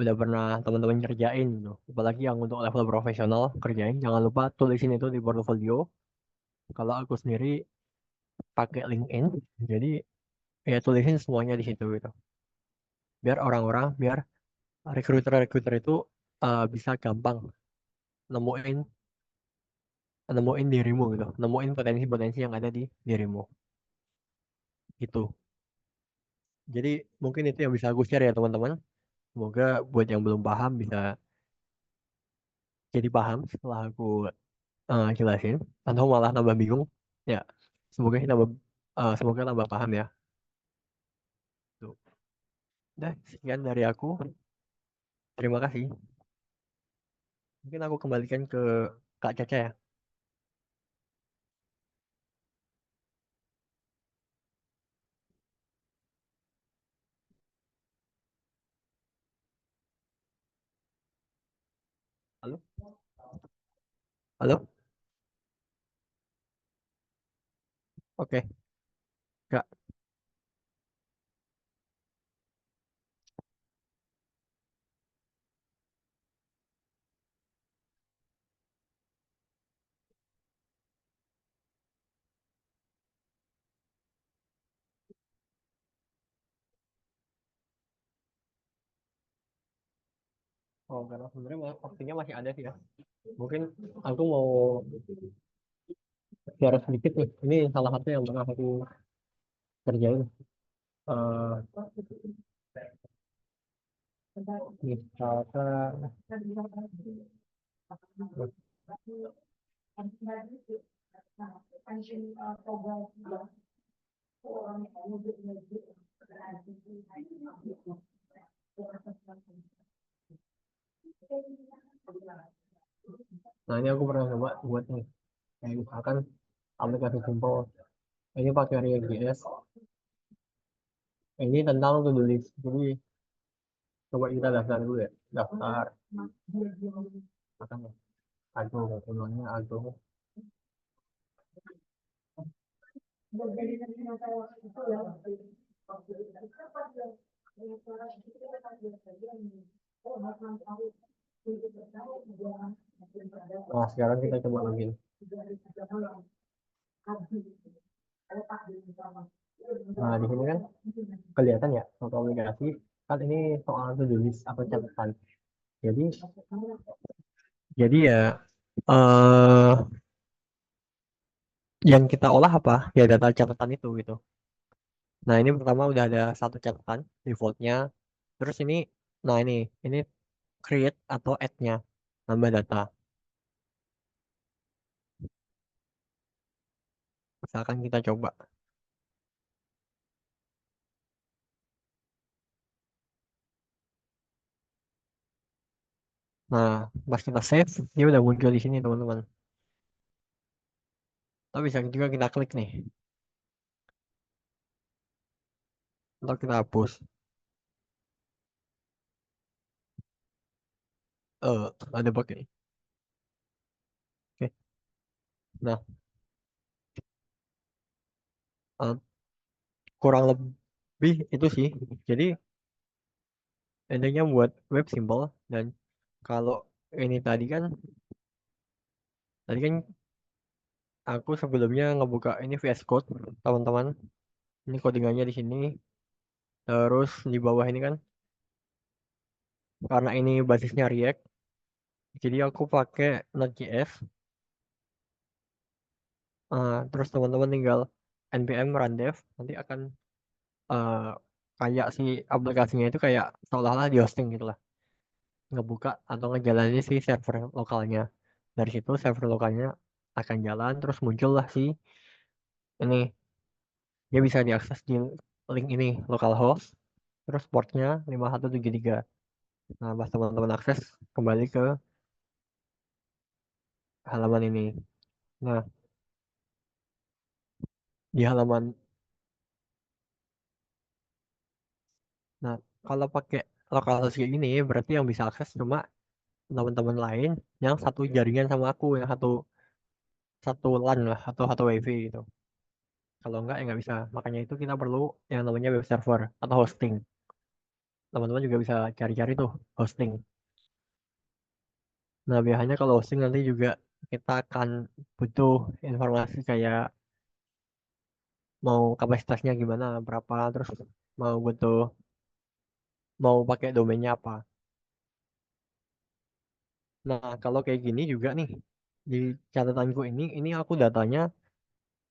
Speaker 3: udah pernah teman-teman kerjain gitu. Apalagi yang untuk level profesional kerjain, jangan lupa tulisin itu di portofolio. Kalau aku sendiri pakai LinkedIn, jadi ya tulisin semuanya di situ gitu. Biar orang-orang, biar rekruter-rekruter itu bisa gampang nemuin nemuin dirimu gitu, nemuin potensi-potensi yang ada di dirimu gitu. Jadi mungkin itu yang bisa aku share ya teman-teman. Semoga buat yang belum paham bisa jadi paham setelah aku jelasin, atau malah tambah bingung. Ya, semoga kita semoga tambah paham ya. Tuh. Udah, sekian dari aku. Terima kasih. Mungkin aku kembalikan ke Kak Caca ya. Halo. Halo? Oke, Kak. Oh, karena sebenarnya waktunya masih ada sih ya. Mungkin aku mau share sedikit nih. Ini salah satu yang pernah aku kerjain. Eh Misalkan, nah ini aku pernah coba buat nih. Kayak misalkan aplikasi simple. Ini pakai React.js. Ini tentang to-do list. Jadi coba kita daftar dulu ya. Daftar. Misalkan Agung, namanya Agung. Nah, sekarang kita coba login. Nah, di sini kan kelihatan ya, foto aplikasi. Kan ini soal to-do list atau catatan. Jadi, ya, eh yang kita olah apa? Ya data catatan itu gitu. Nah, ini pertama udah ada satu catatan defaultnya. Terus ini, nah ini create atau add-nya, nambah data. Misalkan kita coba. Nah, pas kita save, dia udah muncul di sini teman-teman. Tapi bisa juga kita klik nih, atau kita hapus. Ada bug ini. Oke. Nah, eh, kurang lebih itu sih. Jadi intinya buat web simple dan kalau ini tadi kan aku sebelumnya ngebuka ini VS Code teman-teman. Ini codingannya di sini. Terus di bawah ini kan karena ini basisnya React, jadi aku pakai Node.js. Terus teman-teman tinggal npm run dev nanti akan eh, kayak si aplikasinya itu kayak seolah-olah di hosting gitu lah, ngebuka atau ngejalanin si server lokalnya. Dari situ server lokalnya akan jalan terus muncullah si ini, dia bisa diakses di link ini localhost terus portnya 5173. Nah pas teman-teman akses kembali ke halaman ini. Nah di halaman nah kalau pakai localhost kayak gini berarti yang bisa akses cuma teman-teman lain yang satu jaringan sama aku, yang satu satu LAN lah atau satu WiFi gitu. Kalau enggak ya nggak bisa. Makanya itu kita perlu yang namanya web server atau hosting. Teman-teman juga bisa cari-cari tuh hosting. Nah, biasanya kalau hosting nanti juga kita akan butuh informasi kayak mau kapasitasnya gimana, berapa, terus mau butuh mau pakai domainnya apa. Nah, kalau kayak gini juga nih di catatanku ini aku datanya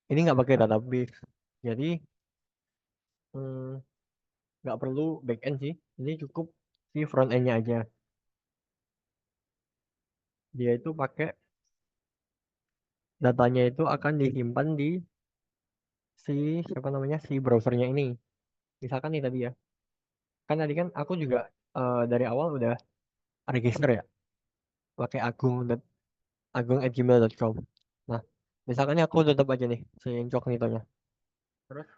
Speaker 3: ini nggak pakai database. Jadi hmm, nggak perlu backend sih. Ini cukup si front end-nya aja. Dia itu pakai datanya itu akan disimpan di si siapa namanya si browsernya ini. Misalkan nih tadi ya, kan tadi kan aku juga dari awal udah register ya, pakai agung@gmail.com. Nah, misalkan nih aku tutup aja nih si incognito-nya. Terus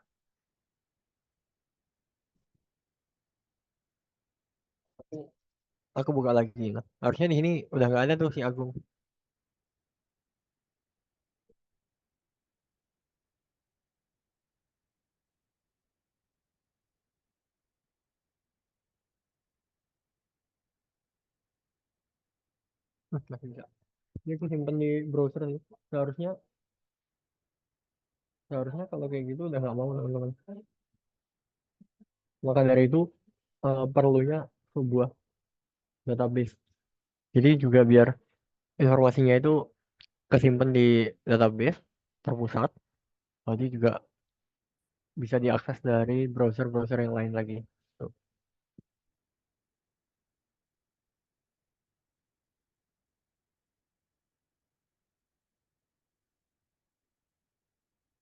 Speaker 3: aku buka lagi. Nah, harusnya di sini udah nggak ada tuh si Agung. Masih bisa. Ini aku simpen di browser nih. Seharusnya seharusnya kalau kayak gitu udah nggak mau teman-teman. Maka dari itu perlunya sebuah database. Jadi juga biar informasinya itu kesimpan di database terpusat. Jadi juga bisa diakses dari browser-browser yang lain lagi. Tuh.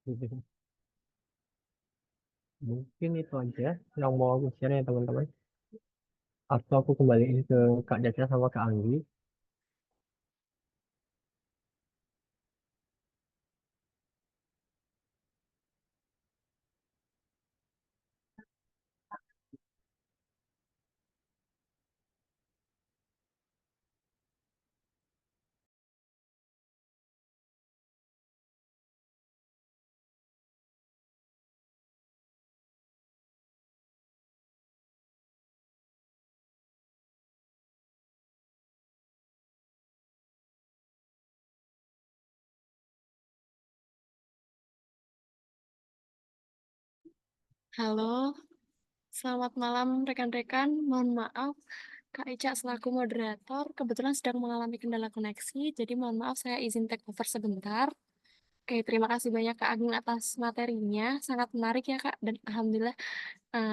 Speaker 3: Gitu. Mungkin itu aja yang mau aku share ya teman-teman. Atau aku kembaliin ke Kak Jaca sama Kak Anggi.
Speaker 2: Halo, selamat malam rekan-rekan. Mohon maaf, Kak Ica selaku moderator kebetulan sedang mengalami kendala koneksi, jadi mohon maaf saya izin take over sebentar. Oke, terima kasih banyak Kak Agung atas materinya, sangat menarik ya Kak, dan alhamdulillah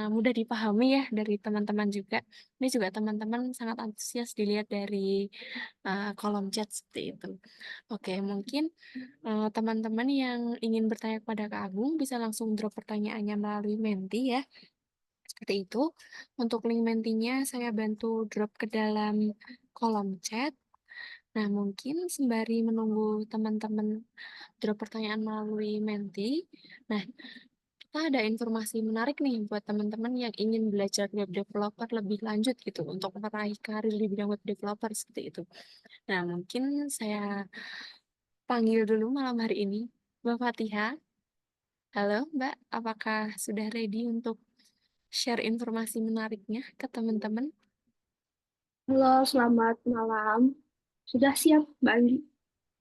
Speaker 2: mudah dipahami ya dari teman-teman juga. Ini juga teman-teman sangat antusias dilihat dari kolom chat seperti itu. Oke, mungkin teman-teman yang ingin bertanya kepada Kak Agung bisa langsung drop pertanyaannya melalui Menti ya. Seperti itu. Untuk link Mentinya saya bantu drop ke dalam kolom chat. Nah, mungkin sembari menunggu teman-teman drop pertanyaan melalui Menti. Nah, kita ada informasi menarik nih buat teman-teman yang ingin belajar web developer lebih lanjut gitu untuk meraih karir di bidang web developer seperti itu. Nah, mungkin saya panggil dulu malam hari ini Mbak Fatihah. Halo Mbak, apakah sudah ready untuk share informasi menariknya ke teman-teman?
Speaker 4: Halo, selamat malam. Sudah siap, Mbak Anggi?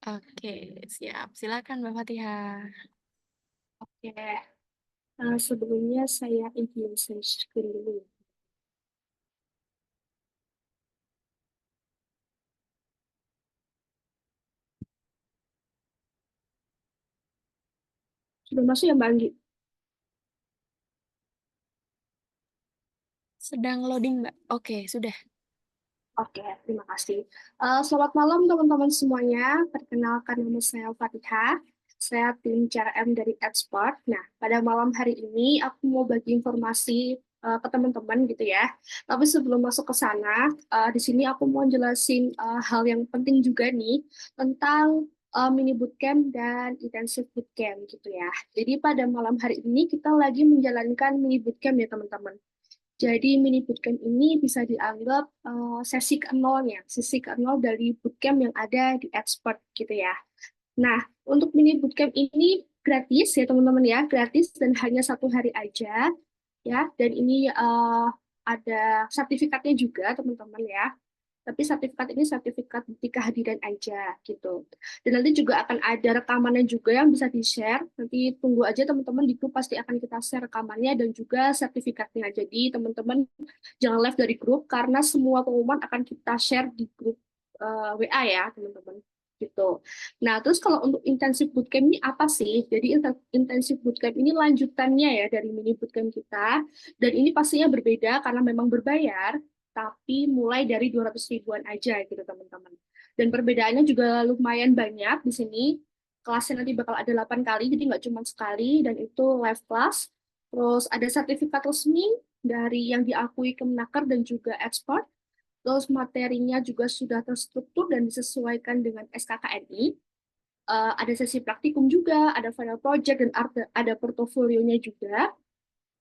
Speaker 2: Oke, siap. Silakan Mbak Fatihah.
Speaker 4: Oke. Sebelumnya saya izin share screen dulu. Sudah masuk ya, Mbak Anggi?
Speaker 2: Sedang loading, Mbak. Oke, sudah.
Speaker 4: Oke, terima kasih. Selamat malam teman-teman semuanya. Perkenalkan nama saya Fatihah. Saya tim CRM dari Expert. Nah, pada malam hari ini aku mau bagi informasi ke teman-teman gitu ya. Tapi sebelum masuk ke sana, di sini aku mau jelasin hal yang penting juga nih tentang mini bootcamp dan intensive bootcamp gitu ya. Jadi pada malam hari ini kita lagi menjalankan mini bootcamp ya teman-teman. Jadi mini bootcamp ini bisa dianggap sesi ke-0 dari bootcamp yang ada di Expert gitu ya. Nah, untuk mini bootcamp ini gratis ya teman-teman ya, gratis dan hanya 1 hari aja ya. Dan ini ada sertifikatnya juga teman-teman ya. Tapi sertifikat ini sertifikat bukti kehadiran aja gitu. Dan nanti juga akan ada rekamannya juga yang bisa di-share. Nanti tunggu aja teman-teman di grup pasti akan kita share rekamannya dan juga sertifikatnya. Jadi teman-teman jangan live dari grup karena semua pengumuman akan kita share di grup WA ya teman-teman gitu. Nah, terus kalau untuk intensif bootcamp ini apa sih? Jadi intensif bootcamp ini lanjutannya ya dari mini bootcamp kita. Dan ini pastinya berbeda karena memang berbayar tapi mulai dari 200 ribuan aja gitu teman-teman. Dan perbedaannya juga lumayan banyak di sini. Kelasnya nanti bakal ada 8 kali, jadi nggak cuma sekali, dan itu live class. Terus ada sertifikat resmi dari yang diakui Kemenaker dan juga ekspor. Terus materinya juga sudah terstruktur dan disesuaikan dengan SKKNI. Ada sesi praktikum juga, ada final project, dan ada portofolionya juga.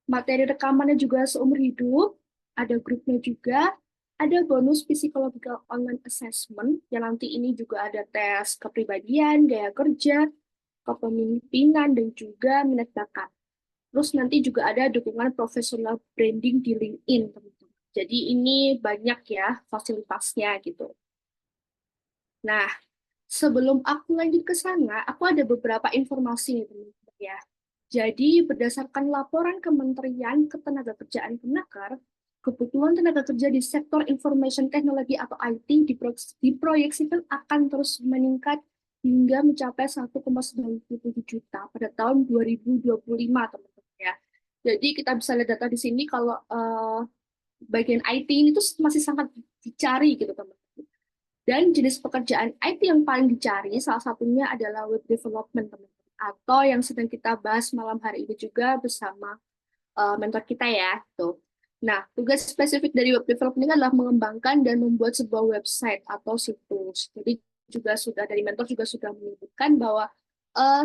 Speaker 4: Materi rekamannya juga seumur hidup, ada grupnya juga, ada bonus psychological online assessment, yang nanti ini juga ada tes kepribadian, gaya kerja, kepemimpinan, dan juga minat bakat. Terus nanti juga ada dukungan profesional branding di LinkedIn, teman-teman. Jadi ini banyak ya fasilitasnya gitu. Nah, sebelum aku lanjut ke sana, aku ada beberapa informasi nih teman-teman ya. Jadi berdasarkan laporan Kementerian Ketenagakerjaan Kemenaker, kebutuhan tenaga kerja di sektor information technology atau IT diproyeksikan akan terus meningkat hingga mencapai 1,97 juta pada tahun 2025, teman-teman ya. Jadi kita bisa lihat data di sini kalau bagian IT ini tuh masih sangat dicari gitu, teman-teman. Dan jenis pekerjaan IT yang paling dicari salah satunya adalah web development, teman-teman. Atau yang sedang kita bahas malam hari ini juga bersama mentor kita ya. Tuh. Nah, tugas spesifik dari web development ini adalah mengembangkan dan membuat sebuah website atau situs. Jadi juga sudah dari mentor juga sudah menyebutkan bahwa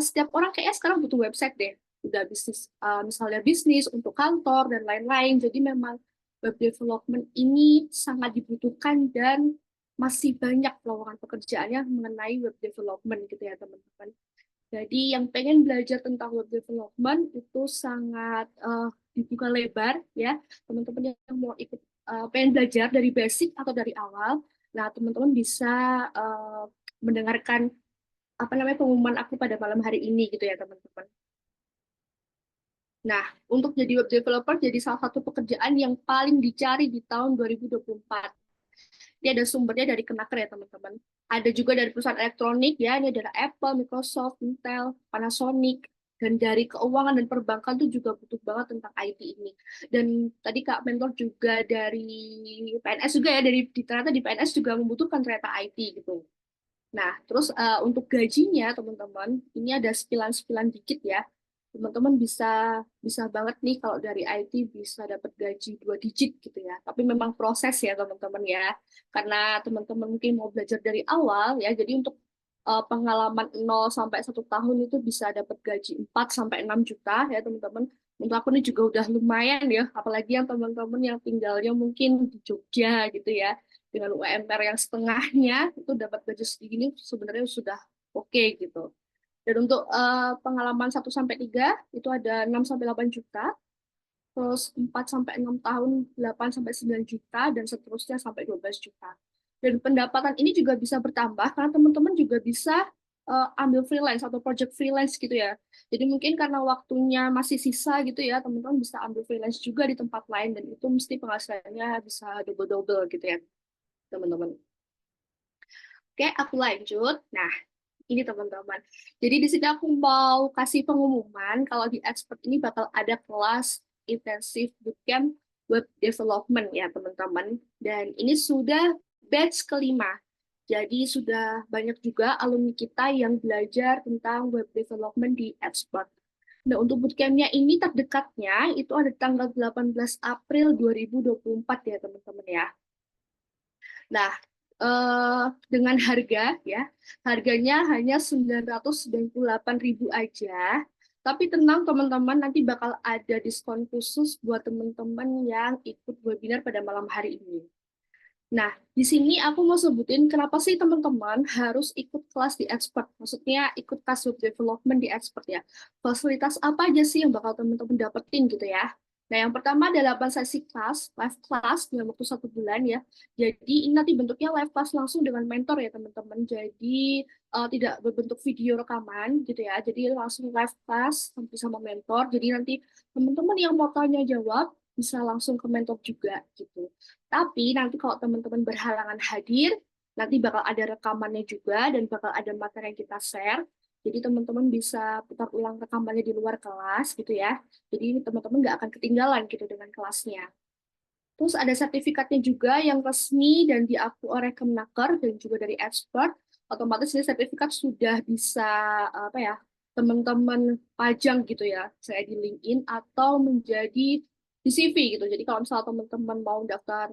Speaker 4: setiap orang kayaknya sekarang butuh website deh. Udah bisnis, misalnya bisnis untuk kantor dan lain-lain. Jadi memang web development ini sangat dibutuhkan dan masih banyak lowongan pekerjaannya mengenai web development gitu ya teman-teman. Jadi yang pengen belajar tentang web development itu sangat dibuka lebar ya. Teman-teman yang mau ikut pengen belajar dari basic atau dari awal, nah teman-teman bisa mendengarkan apa namanya pengumuman aku pada malam hari ini gitu ya teman-teman. Nah, untuk jadi web developer jadi salah satu pekerjaan yang paling dicari di tahun 2024. Ini ada sumbernya dari Kemenaker ya teman-teman. Ada juga dari perusahaan elektronik ya, ini ada Apple, Microsoft, Intel, Panasonic, dan dari keuangan dan perbankan tuh juga butuh banget tentang IT ini. Dan tadi Kak Mentor juga dari PNS juga ya, ternyata di PNS juga membutuhkan ternyata IT gitu. Nah, terus untuk gajinya teman-teman, ini ada spilan-spilan dikit ya. Teman-teman bisa bisa banget nih kalau dari IT bisa dapat gaji 2 digit gitu ya. Tapi memang proses ya teman-teman ya. Karena teman-teman mungkin mau belajar dari awal ya. Jadi untuk pengalaman 0 sampai 1 tahun itu bisa dapat gaji 4 sampai 6 juta ya teman-teman. Untuk aku ini juga udah lumayan ya. Apalagi yang teman-teman yang tinggalnya mungkin di Jogja gitu ya. Dengan UMR yang setengahnya itu dapat gaji segini sebenarnya sudah oke gitu. Dan untuk pengalaman 1 sampai 3 itu ada 6 sampai 8 juta, terus 4 sampai 6 tahun 8 sampai 9 juta, dan seterusnya sampai 12 juta. Dan pendapatan ini juga bisa bertambah karena teman-teman juga bisa ambil freelance atau project freelance gitu ya. Jadi mungkin karena waktunya masih sisa gitu ya, teman-teman bisa ambil freelance juga di tempat lain dan itu mesti penghasilannya bisa double-double gitu ya, teman-teman. Oke, aku lanjut. Nah, ini teman-teman. Jadi di sini aku mau kasih pengumuman kalau di Expert ini bakal ada kelas intensif bootcamp web development ya teman-teman. Dan ini sudah batch kelima. Jadi sudah banyak juga alumni kita yang belajar tentang web development di Expert. Nah, untuk bootcampnya ini terdekatnya itu ada tanggal 18 April 2024 ya teman-teman ya. Nah, dengan harga ya, harganya hanya 998.000 aja. Tapi tenang teman-teman, nanti bakal ada diskon khusus buat teman-teman yang ikut webinar pada malam hari ini. Nah, di sini aku mau sebutin kenapa sih teman-teman harus ikut kelas di Expert. Maksudnya ikut kelas web development di Expert ya. Fasilitas apa aja sih yang bakal teman-teman dapetin gitu ya. Nah, yang pertama ada 8 sesi kelas, live class dalam waktu 1 bulan ya. Jadi ini nanti bentuknya live class langsung dengan mentor ya teman-teman. Jadi tidak berbentuk video rekaman gitu ya. Jadi langsung live class sama mentor. Jadi nanti teman-teman yang mau tanya jawab bisa langsung ke mentor juga gitu. Tapi nanti kalau teman-teman berhalangan hadir, nanti bakal ada rekamannya juga dan bakal ada materi yang kita share. Jadi teman-teman bisa putar ulang rekamannya di luar kelas gitu ya. Jadi teman-teman nggak akan ketinggalan gitu dengan kelasnya. Terus ada sertifikatnya juga yang resmi dan diakui oleh Kemenaker dan juga dari Expert. Otomatis ini sertifikat sudah bisa apa ya teman-teman pajang gitu ya, saya di LinkedIn atau menjadi di CV gitu. Jadi kalau misalnya teman-teman mau daftar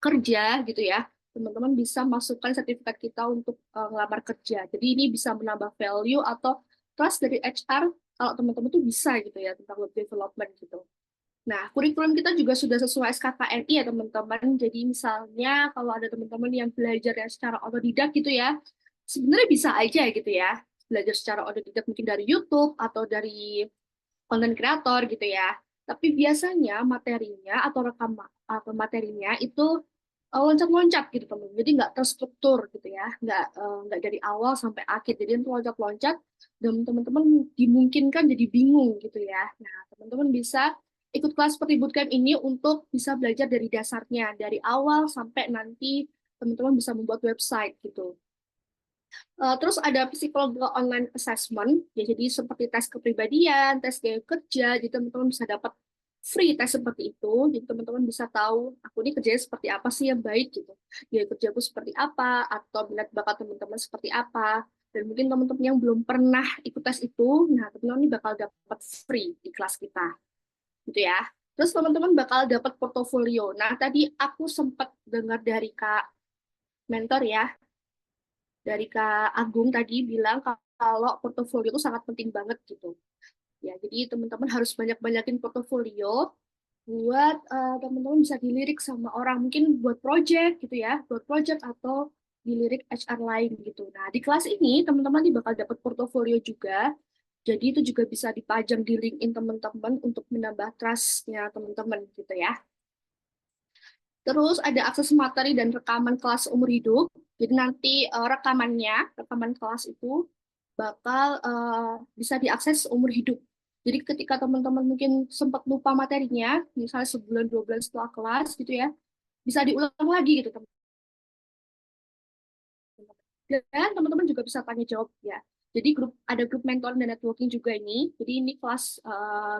Speaker 4: kerja gitu ya, teman-teman bisa masukkan sertifikat kita untuk ngelamar kerja. Jadi ini bisa menambah value atau trust dari HR kalau teman-teman tuh bisa gitu ya tentang web development gitu. Nah, kurikulum kita juga sudah sesuai SKKNI ya teman-teman. Jadi misalnya kalau ada teman-teman yang belajar yang secara otodidak gitu ya, sebenarnya bisa aja gitu ya, belajar secara otodidak mungkin dari YouTube atau dari konten kreator gitu ya. Tapi biasanya materinya atau materinya itu loncat-loncat gitu teman-teman. Jadi nggak terstruktur gitu ya, nggak dari awal sampai akhir. Jadi untuk loncat-loncat dan teman-teman dimungkinkan jadi bingung gitu ya. Nah, teman-teman bisa ikut kelas seperti bootcamp ini untuk bisa belajar dari dasarnya, dari awal sampai nanti teman-teman bisa membuat website gitu. Terus ada psychological online assessment, ya, jadi seperti tes kepribadian, tes gaya kerja, jadi teman-teman bisa dapat free tes seperti itu, jadi teman-teman bisa tahu aku ini kerjanya seperti apa sih yang baik gitu, gaya kerjaku seperti apa, atau minat bakat teman-teman seperti apa, dan mungkin teman-teman yang belum pernah ikut tes itu, nah teman-teman ini bakal dapat free di kelas kita, gitu ya. Terus teman-teman bakal dapat portofolio. Nah tadi aku sempat dengar dari Kak mentor ya, dari Kak Agung tadi bilang kalau portofolio itu sangat penting banget gitu. Ya, jadi teman-teman harus banyak-banyakin portofolio buat teman-teman bisa dilirik sama orang, mungkin buat project gitu ya, buat project atau dilirik HR lain gitu. Nah, di kelas ini teman-teman bakal dapat portofolio juga. Jadi itu juga bisa dipajang di LinkedIn teman-teman untuk menambah trust-nya teman-teman gitu ya. Terus ada akses materi dan rekaman kelas umur hidup. Jadi nanti rekaman kelas itu bakal bisa diakses umur hidup. Jadi ketika teman-teman mungkin sempat lupa materinya, misalnya sebulan 2 bulan setelah kelas gitu ya, bisa diulang lagi gitu teman-teman. Dan teman-teman juga bisa tanya jawab ya. Jadi ada grup mentor dan networking juga ini. Jadi ini kelas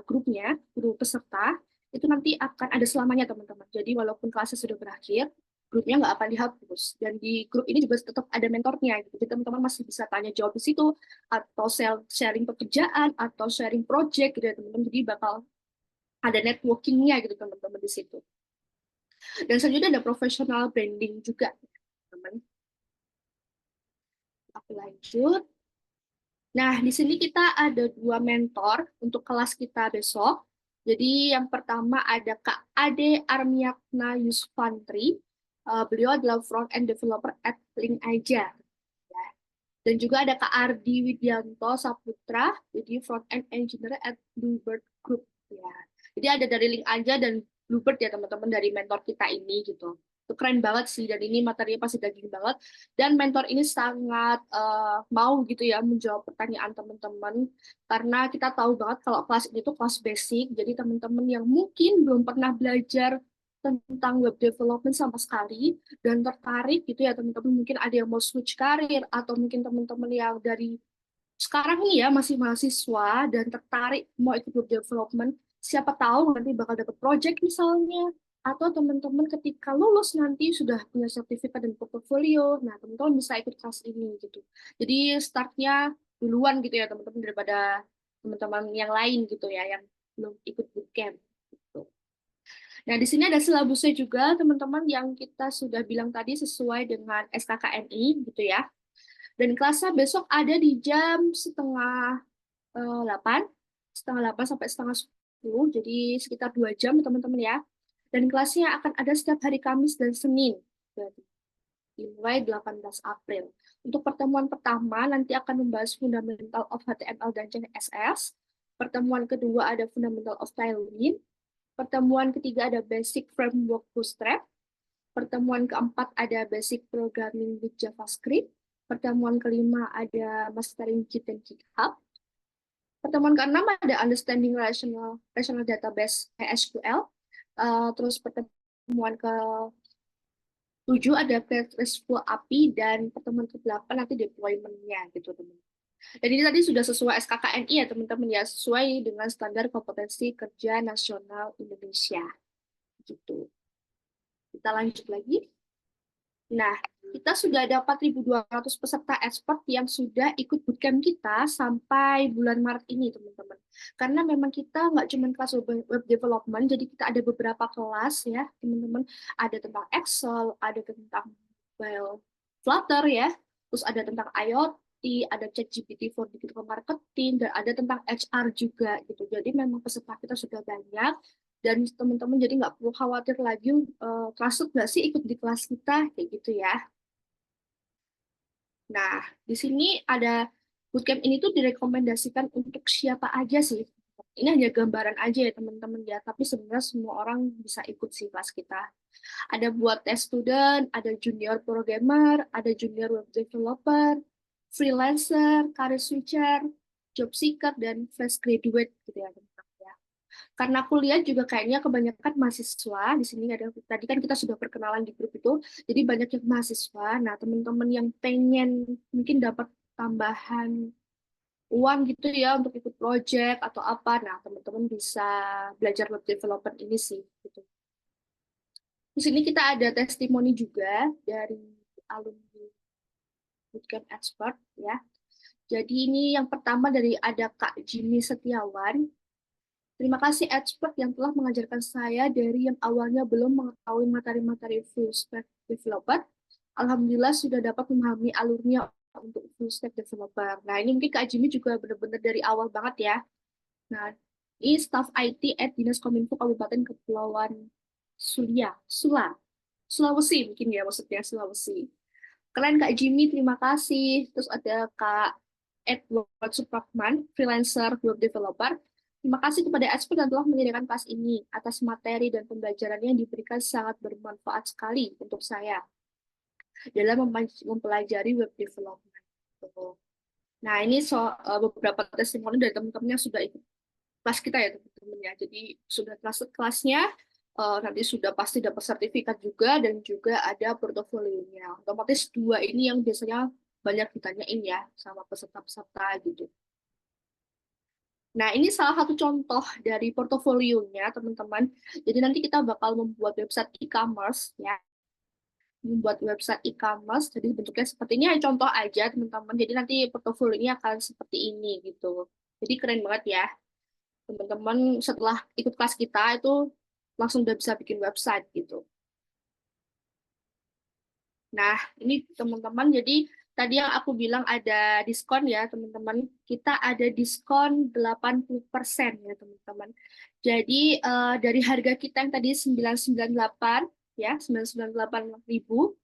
Speaker 4: grupnya, grup peserta itu nanti akan ada selamanya teman-teman. Jadi walaupun kelasnya sudah berakhir, grupnya nggak akan dihapus. Dan di grup ini juga tetap ada mentornya. Gitu. Jadi teman-teman masih bisa tanya jawab di situ, atau sharing pekerjaan, atau sharing project gitu ya teman-teman. Jadi bakal ada networkingnya gitu teman-teman di situ. Dan selanjutnya ada professional branding juga, teman-teman. Aku lanjut. Nah, di sini kita ada 2 mentor untuk kelas kita besok. Jadi yang pertama ada Kak Ade Armiakna Yusfantri. Beliau adalah front-end developer at Linkaja. Ya. Dan juga ada Kak Ardi Widianto Saputra, jadi front-end engineer at Bluebird Group. Ya. Jadi ada dari Linkaja dan Bluebird ya teman-teman, dari mentor kita ini gitu. Itu keren banget sih, dan ini materinya pasti daging banget. Dan mentor ini sangat mau gitu ya menjawab pertanyaan teman-teman, karena kita tahu banget kalau kelas ini tuh kelas basic, jadi teman-teman yang mungkin belum pernah belajar tentang web development sama sekali dan tertarik gitu ya teman-teman, mungkin ada yang mau switch karir, atau mungkin teman-teman yang dari sekarang nih ya masih mahasiswa dan tertarik mau ikut web development, siapa tahu nanti bakal dapat project misalnya, atau teman-teman ketika lulus nanti sudah punya sertifikat dan portofolio, nah teman-teman bisa ikut kelas ini gitu. Jadi startnya duluan gitu ya teman-teman, daripada teman-teman yang lain gitu ya yang belum ikut bootcamp gitu. Nah, di sini ada silabusnya juga teman-teman yang kita sudah bilang tadi sesuai dengan SKKNI gitu ya. Dan kelasnya besok ada di jam setengah 8, setengah 8 sampai setengah 10, jadi sekitar 2 jam teman-teman ya. Dan kelasnya akan ada setiap hari Kamis dan Senin, jadi dimulai 18 April. Untuk pertemuan pertama nanti akan membahas Fundamental of HTML dan CSS. Pertemuan kedua ada Fundamental of Tailwind. Pertemuan ketiga ada Basic Framework Bootstrap. Pertemuan keempat ada Basic Programming with JavaScript. Pertemuan kelima ada Mastering Git dan GitHub. Pertemuan keenam ada Understanding Relational Database SQL. Terus pertemuan ke-7 ada Create RESTful API, dan pertemuan ke-8 nanti deployment-nya gitu teman. Dan ini tadi sudah sesuai SKKNI ya teman-teman ya, sesuai dengan standar kompetensi kerja nasional Indonesia gitu. Kita lanjut lagi. Nah, kita sudah ada 4.200 peserta expert yang sudah ikut bootcamp kita sampai bulan Maret ini, teman-teman. Karena memang kita nggak cuma kelas web development, jadi kita ada beberapa kelas ya, teman-teman. Ada tentang Excel, ada tentang mobile Flutter ya, terus ada tentang IoT, ada ChatGPT for digital marketing, dan ada tentang HR juga gitu. Jadi memang peserta kita sudah banyak, dan teman-teman jadi nggak perlu khawatir lagi trusted nggak sih ikut di kelas kita kayak gitu ya. Nah, di sini ada bootcamp ini tuh direkomendasikan untuk siapa aja sih. Ini hanya gambaran aja ya teman-teman ya, tapi sebenarnya semua orang bisa ikut sih kelas kita. Ada buat test student, ada junior programmer, ada junior web developer, freelancer, career switcher, job seeker, dan fresh graduate gitu ya teman-teman ya. Karena aku lihat juga kayaknya kebanyakan mahasiswa di sini ada, tadi kan kita sudah perkenalan di grup itu, jadi banyak yang mahasiswa. Nah, teman-teman yang pengen mungkin dapat tambahan uang gitu ya untuk ikut project atau apa, nah teman-teman bisa belajar web development ini sih gitu. Di sini kita ada testimoni juga dari alumni Bootcamp Expert ya. Jadi ini yang pertama dari ada Kak Jimmy Setiawan. Terima kasih expert yang telah mengajarkan saya dari yang awalnya belum mengetahui materi-materi full stack developer. Alhamdulillah sudah dapat memahami alurnya untuk full stack developer. Nah, ini mungkin Kak Jimmy juga benar-benar dari awal banget ya. Nah, ini staf IT at Dinas Kominfo Kabupaten Kepulauan Sulawesi mungkin ya maksudnya Sulawesi. Keren Kak Jimmy, terima kasih. Terus ada Kak Edward Supratman, freelancer web developer. Terima kasih kepada expert yang telah menyediakan kelas ini. Atas materi dan pembelajarannya yang diberikan sangat bermanfaat sekali untuk saya dalam mempelajari web development. Nah, ini beberapa testimoni dari teman-teman yang sudah ikut kelas kita ya teman-teman ya. Jadi sudah kelasnya, nanti sudah pasti dapat sertifikat juga dan juga ada portofolionya. Otomatis dua ini yang biasanya banyak ditanyain ya sama peserta-peserta gitu. Nah, ini salah satu contoh dari portofolionya teman-teman. Jadi nanti kita bakal membuat website e-commerce ya. Membuat website e-commerce, jadi bentuknya seperti ini, contoh aja teman-teman. Jadi nanti portofolionya akan seperti ini gitu. Jadi keren banget ya. Teman-teman setelah ikut kelas kita itu langsung udah bisa bikin website gitu. Nah, ini teman-teman, jadi tadi yang aku bilang ada diskon ya teman-teman. Kita ada diskon 80% ya teman-teman. Jadi dari harga kita yang tadi 998 ya, 998.000.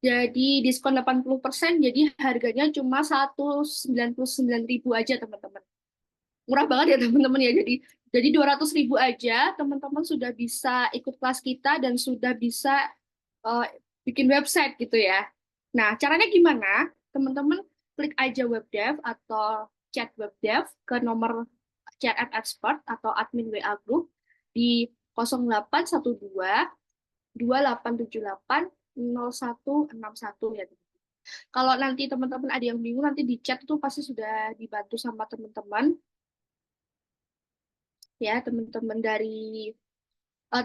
Speaker 4: Jadi diskon 80%, jadi harganya cuma 199.000 aja teman-teman. Murah banget ya teman-teman ya. Jadi 200.000 aja teman-teman sudah bisa ikut kelas kita dan sudah bisa bikin website gitu ya. Nah, caranya gimana? Teman-teman klik aja webdev atau chat webdev ke nomor chat at expert atau admin WA group di 0812 2878 0161 ya. Kalau nanti teman-teman ada yang bingung, nanti di chat itu pasti sudah dibantu sama teman-teman ya, teman-teman dari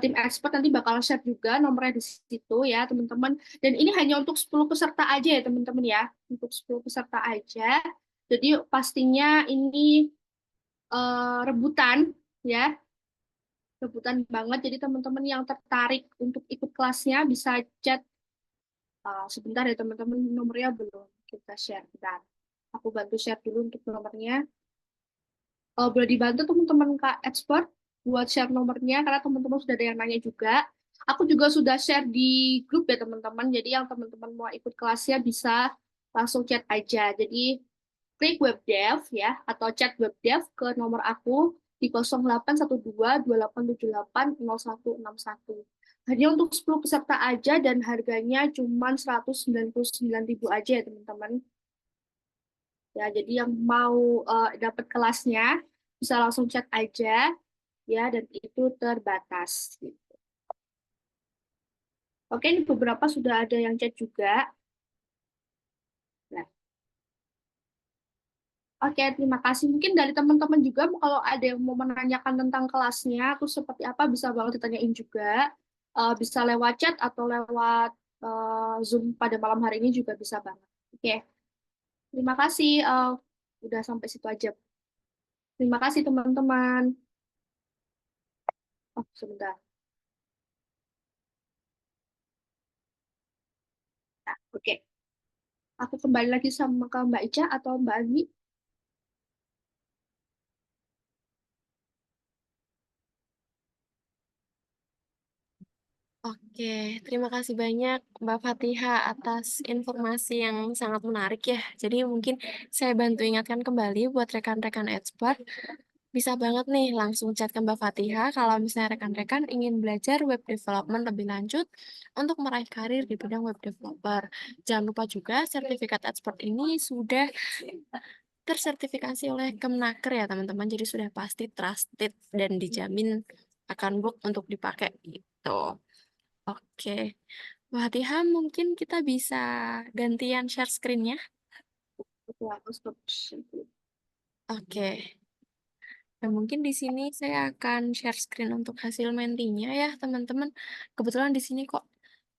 Speaker 4: tim expert nanti bakal share juga nomornya di situ ya teman-teman. Dan ini hanya untuk 10 peserta aja ya teman-teman ya, untuk 10 peserta aja. Jadi pastinya ini rebutan ya, rebutan banget. Jadi teman-teman yang tertarik untuk ikut kelasnya bisa chat sebentar ya teman-teman, nomornya belum kita share. Bentar. Aku bantu share dulu untuk nomornya. Boleh dibantu teman-teman Kak Expert buat share nomornya, karena teman-teman sudah ada yang nanya juga. Aku juga sudah share di grup ya teman-teman, jadi yang teman-teman mau ikut kelasnya bisa langsung chat aja. Jadi klik webdev ya, atau chat webdev ke nomor aku di 081228780161. Hanya untuk 10 peserta aja dan harganya cuma 199.000 aja ya teman-teman. Ya, jadi yang mau dapat kelasnya bisa langsung chat aja ya, dan itu terbatas gitu. Oke, ini beberapa sudah ada yang chat juga. Nah. Oke, terima kasih. Mungkin dari teman-teman juga kalau ada yang mau menanyakan tentang kelasnya atau seperti apa bisa banget ditanyain juga. Bisa lewat chat atau lewat Zoom pada malam hari ini juga bisa banget. Oke. Terima kasih. Udah sampai situ aja. Terima kasih teman-teman. Oh, sebentar. Nah, oke. Aku kembali lagi sama ke Mbak Ica atau Mbak Ani.
Speaker 2: Oke, terima kasih banyak Mbak Fatiha atas informasi yang sangat menarik ya. Jadi mungkin saya bantu ingatkan kembali buat rekan-rekan expert Bisa banget nih langsung chat ke Mbak Fatiha kalau misalnya rekan-rekan ingin belajar web development lebih lanjut untuk meraih karir di bidang web developer. Jangan lupa juga sertifikat expert ini sudah tersertifikasi oleh Kemenaker ya teman-teman. Jadi sudah pasti trusted dan dijamin akan work untuk dipakai gitu. Oke. Mbak Fatiha mungkin kita bisa gantian share screen-nya.
Speaker 4: Oke, aku stop.
Speaker 2: Oke. Nah, mungkin di sini saya akan share screen untuk hasil mentinya ya, teman-teman. Kebetulan di sini kok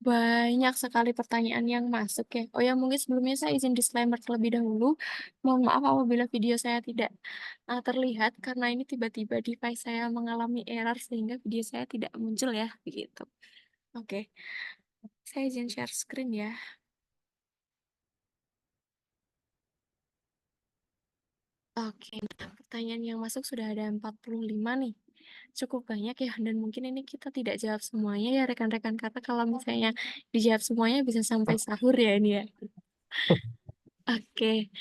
Speaker 2: banyak sekali pertanyaan yang masuk ya. Oh ya, mungkin sebelumnya saya izin disclaimer terlebih dahulu. Mohon maaf apabila video saya tidak terlihat karena ini tiba-tiba device saya mengalami error sehingga video saya tidak muncul ya, begitu. Oke, saya izin share screen ya. Oke, nah pertanyaan yang masuk sudah ada 45 nih. Cukup banyak ya, dan mungkin ini kita tidak jawab semuanya ya rekan-rekan, karena kalau misalnya dijawab semuanya bisa sampai sahur ya ini ya. Oke,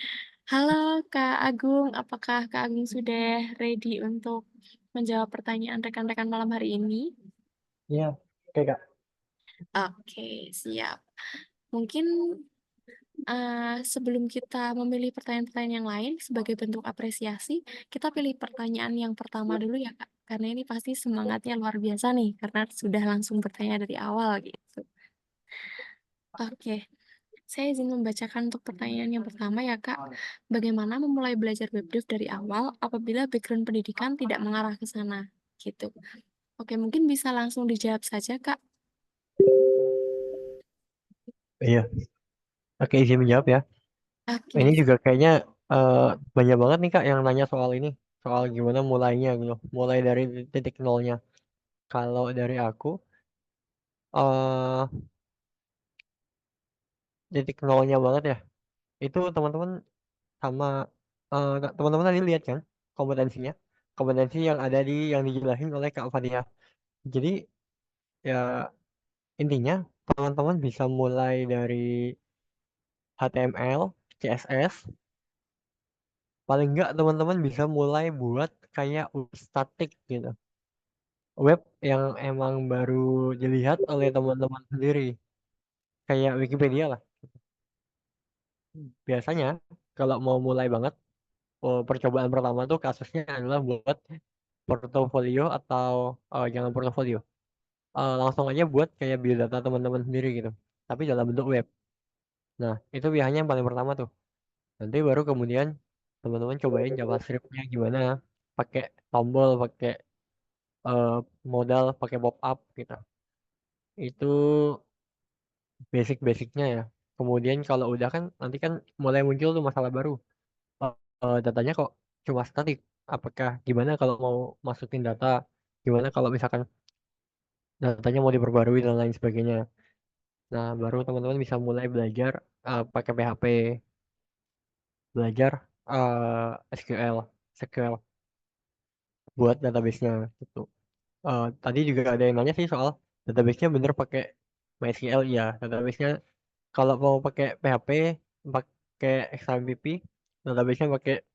Speaker 2: halo Kak Agung, apakah Kak Agung sudah ready untuk menjawab pertanyaan rekan-rekan malam hari ini?
Speaker 3: Iya, oke Kak.
Speaker 2: Oke, siap. Mungkin sebelum kita memilih pertanyaan-pertanyaan yang lain sebagai bentuk apresiasi, kita pilih pertanyaan yang pertama dulu ya Kak, karena ini pasti semangatnya luar biasa nih, karena sudah langsung bertanya dari awal gitu. Oke, saya izin membacakan untuk pertanyaan yang pertama ya Kak. Bagaimana memulai belajar web dev dari awal apabila background pendidikan tidak mengarah ke sana? Gitu. Oke, mungkin bisa langsung dijawab saja Kak.
Speaker 3: Iya, oke izin menjawab ya.
Speaker 2: Oke,
Speaker 3: Ini juga kayaknya banyak banget nih Kak yang nanya soal ini, soal gimana mulainya gitu, mulai dari titik nolnya. Kalau dari aku, eh titik nolnya banget ya, itu teman-teman sama teman-teman tadi lihat kan kompetensinya, kompetensi yang ada di yang dijelasin oleh Kak Fadia. Jadi ya intinya teman-teman bisa mulai dari HTML, CSS, paling enggak teman-teman bisa mulai buat kayak web static gitu. Web yang emang baru dilihat oleh teman-teman sendiri, kayak Wikipedia lah. Biasanya kalau mau mulai banget, percobaan pertama tuh kasusnya adalah buat portofolio atau jangan portofolio, langsung aja buat kayak biodata teman-teman sendiri gitu, tapi dalam bentuk web. Nah, itu biasanya yang paling pertama tuh. Nanti baru kemudian teman-teman cobain JavaScript-nya gimana, pakai tombol, pakai eh, modal, pakai pop-up gitu. Itu basic-basicnya ya. Kemudian kalau udah kan nanti kan mulai muncul tuh masalah baru. Datanya kok cuma statik. Apakah gimana kalau mau masukin data? Gimana kalau misalkan datanya mau diperbarui dan lain sebagainya. Nah, baru teman-teman bisa mulai belajar pakai PHP, belajar SQL buat database-nya gitu. Tadi juga ada yang nanya sih soal database-nya bener pakai MySQL ya. Database-nya kalau mau pakai PHP, pakai XMPP, database-nya pakai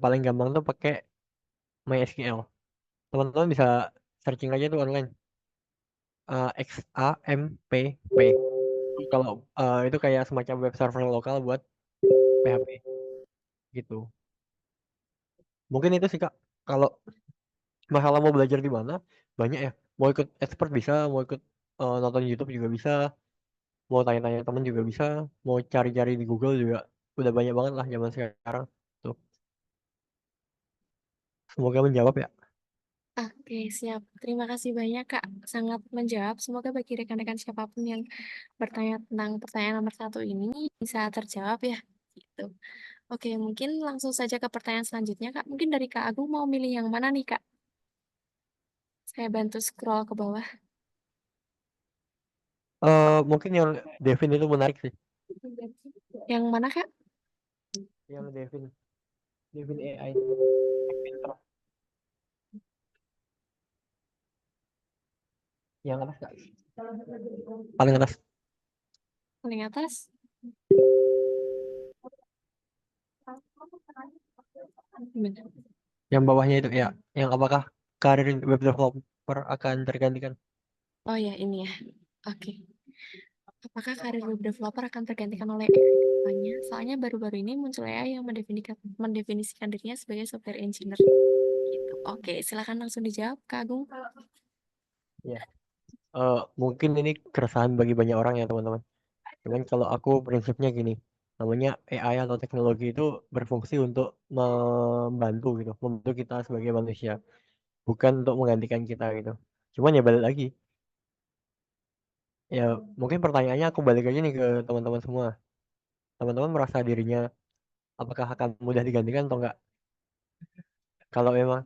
Speaker 3: paling gampang tuh pakai MySQL. Teman-teman bisa searching aja tuh online. XAMPP. Kalau itu kayak semacam web server lokal buat PHP gitu. Mungkin itu sih Kak. Kalau masalah mau belajar di mana, banyak ya. Mau ikut expert bisa, mau ikut nonton YouTube juga bisa, mau tanya-tanya temen juga bisa, mau cari-cari di Google juga udah banyak banget lah zaman sekarang. Tuh, semoga menjawab ya.
Speaker 2: Oke, siap. Terima kasih banyak, Kak. Sangat menjawab. Semoga bagi rekan-rekan siapapun yang bertanya tentang pertanyaan nomor satu ini bisa terjawab ya. Gitu. Oke, mungkin langsung saja ke pertanyaan selanjutnya, Kak. Mungkin dari Kak Agung mau milih yang mana nih, Kak? Saya bantu scroll ke bawah.
Speaker 3: Mungkin yang Devin itu menarik sih.
Speaker 2: Yang mana, Kak?
Speaker 3: Yang Devin AI. Pinter. Yang atas Kak. Paling atas.
Speaker 2: Paling atas. Benar.
Speaker 3: Yang bawahnya itu ya, yang apakah karir web developer akan tergantikan?
Speaker 2: Oh ya, ini ya. Oke. Apakah karir web developer akan tergantikan oleh AI ke depannya? Soalnya baru-baru ini muncul AI yang mendefinisikan dirinya sebagai software engineer. Gitu. Oke, silakan langsung dijawab, Kak Agung.
Speaker 3: Ya. Mungkin ini keresahan bagi banyak orang ya teman-teman. Cuman kalau aku prinsipnya gini, namanya AI atau teknologi itu berfungsi untuk membantu gitu, membantu kita sebagai manusia, bukan untuk menggantikan kita gitu. Cuman ya balik lagi, ya mungkin pertanyaannya aku balik aja nih ke teman-teman semua. Teman-teman merasa dirinya apakah akan mudah digantikan atau enggak? Kalau memang,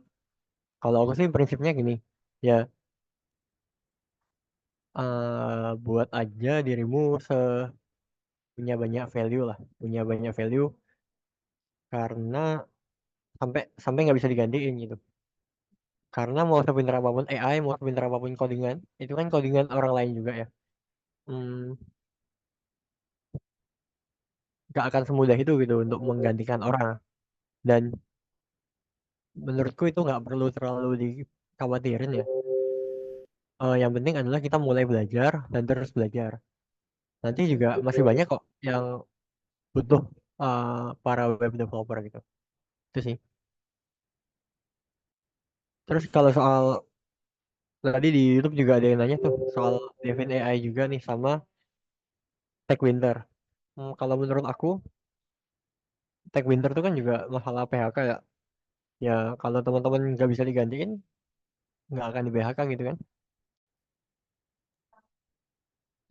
Speaker 3: kalau aku sih prinsipnya gini, ya buat aja dirimu punya banyak value lah, punya banyak value karena sampai sampai nggak bisa digantiin gitu. Karena mau sepintar apapun AI, mau sepintar apapun codingan, itu kan codingan orang lain juga ya. Hmm, nggak akan semudah itu gitu untuk menggantikan orang. Dan menurutku itu nggak perlu terlalu dikhawatirin ya. Yang penting adalah kita mulai belajar dan terus belajar. Nanti juga masih banyak kok yang butuh para web developer gitu. Itu sih. Terus kalau soal tadi di YouTube juga ada yang nanya tuh soal Devin AI juga nih sama Tech Winter. Kalau menurut aku Tech Winter itu kan juga masalah PHK ya. Ya kalau teman-teman nggak bisa digantiin, nggak akan di PHK gitu kan.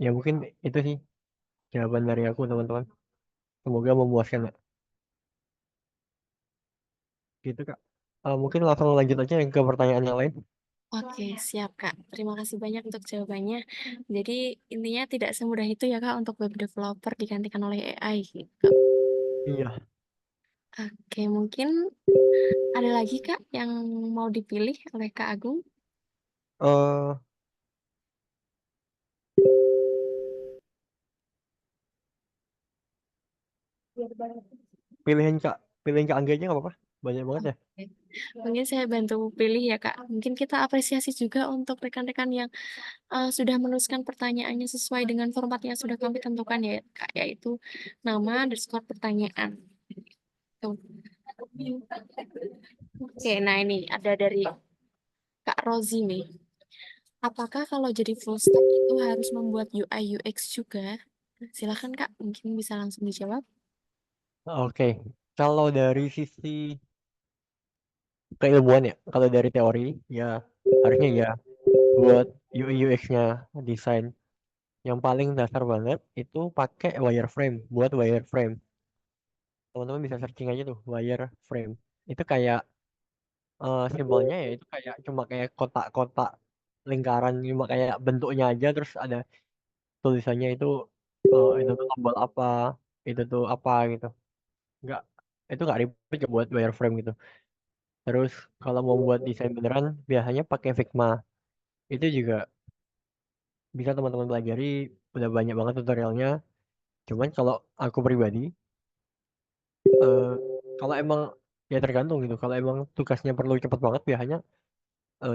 Speaker 3: Ya mungkin itu sih jawaban dari aku teman-teman. Semoga memuaskan ya. Gitu Kak. Mungkin langsung lanjut aja ke pertanyaan yang lain.
Speaker 2: Oke, siap, Kak. Terima kasih banyak untuk jawabannya. Jadi, intinya tidak semudah itu ya, Kak, untuk web developer digantikan oleh AI gitu.
Speaker 3: Iya.
Speaker 2: Oke, mungkin ada lagi, Kak, yang mau dipilih oleh Kak Agung?
Speaker 3: eh pilihin Kak, pilihin Kak Angga aja nggak apa-apa. Banyak banget ya.
Speaker 2: Oke. Mungkin saya bantu pilih ya, Kak. Mungkin kita apresiasi juga untuk rekan-rekan yang sudah menuliskan pertanyaannya sesuai dengan format yang sudah kami tentukan ya, Kak, yaitu nama underscore pertanyaan. Tuh. Oke, nah ini ada dari Kak Rozi nih. Apakah kalau jadi full stack itu harus membuat UI UX juga? Silakan Kak, mungkin bisa langsung dijawab.
Speaker 3: Oke. Kalau dari sisi keilmuan ya, kalau dari teori ya harusnya ya buat UI UX-nya desain yang paling dasar banget itu pakai wireframe buat wireframe. Teman-teman bisa searching aja tuh wireframe. Itu kayak simbolnya ya itu kayak cuma kayak kotak-kotak lingkaran cuma kayak bentuknya aja terus ada tulisannya itu tuh tombol apa itu tuh apa gitu nggak itu nggak ribet ya buat wireframe gitu. Terus kalau mau buat desain beneran biasanya pakai Figma. Itu juga bisa teman-teman pelajari, udah banyak banget tutorialnya. Cuman kalau aku pribadi eh, kalau emang ya tergantung gitu, kalau emang tugasnya perlu cepet banget biasanya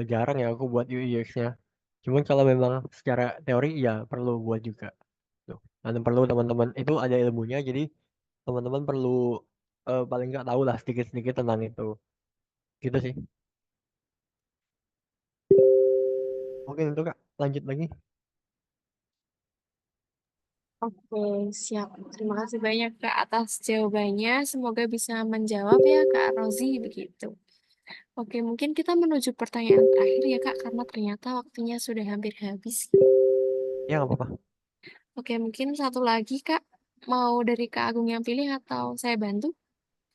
Speaker 3: jarang ya aku buat UI UX-nya. Cuman kalau memang secara teori ya perlu buat juga. Tuh. Dan perlu teman-teman itu ada ilmunya, jadi teman-teman perlu paling nggak tahu lah sedikit-sedikit tentang itu. Gitu sih. Mungkin itu Kak, lanjut lagi.
Speaker 2: Oke, siap. Terima kasih banyak Kak atas jawabannya. Semoga bisa menjawab ya Kak Rozi begitu. Oke, mungkin kita menuju pertanyaan terakhir ya Kak, karena ternyata waktunya sudah hampir habis.
Speaker 3: Ya nggak apa-apa.
Speaker 2: Oke, mungkin satu lagi Kak. Mau dari Kak Agung yang pilih atau saya bantu?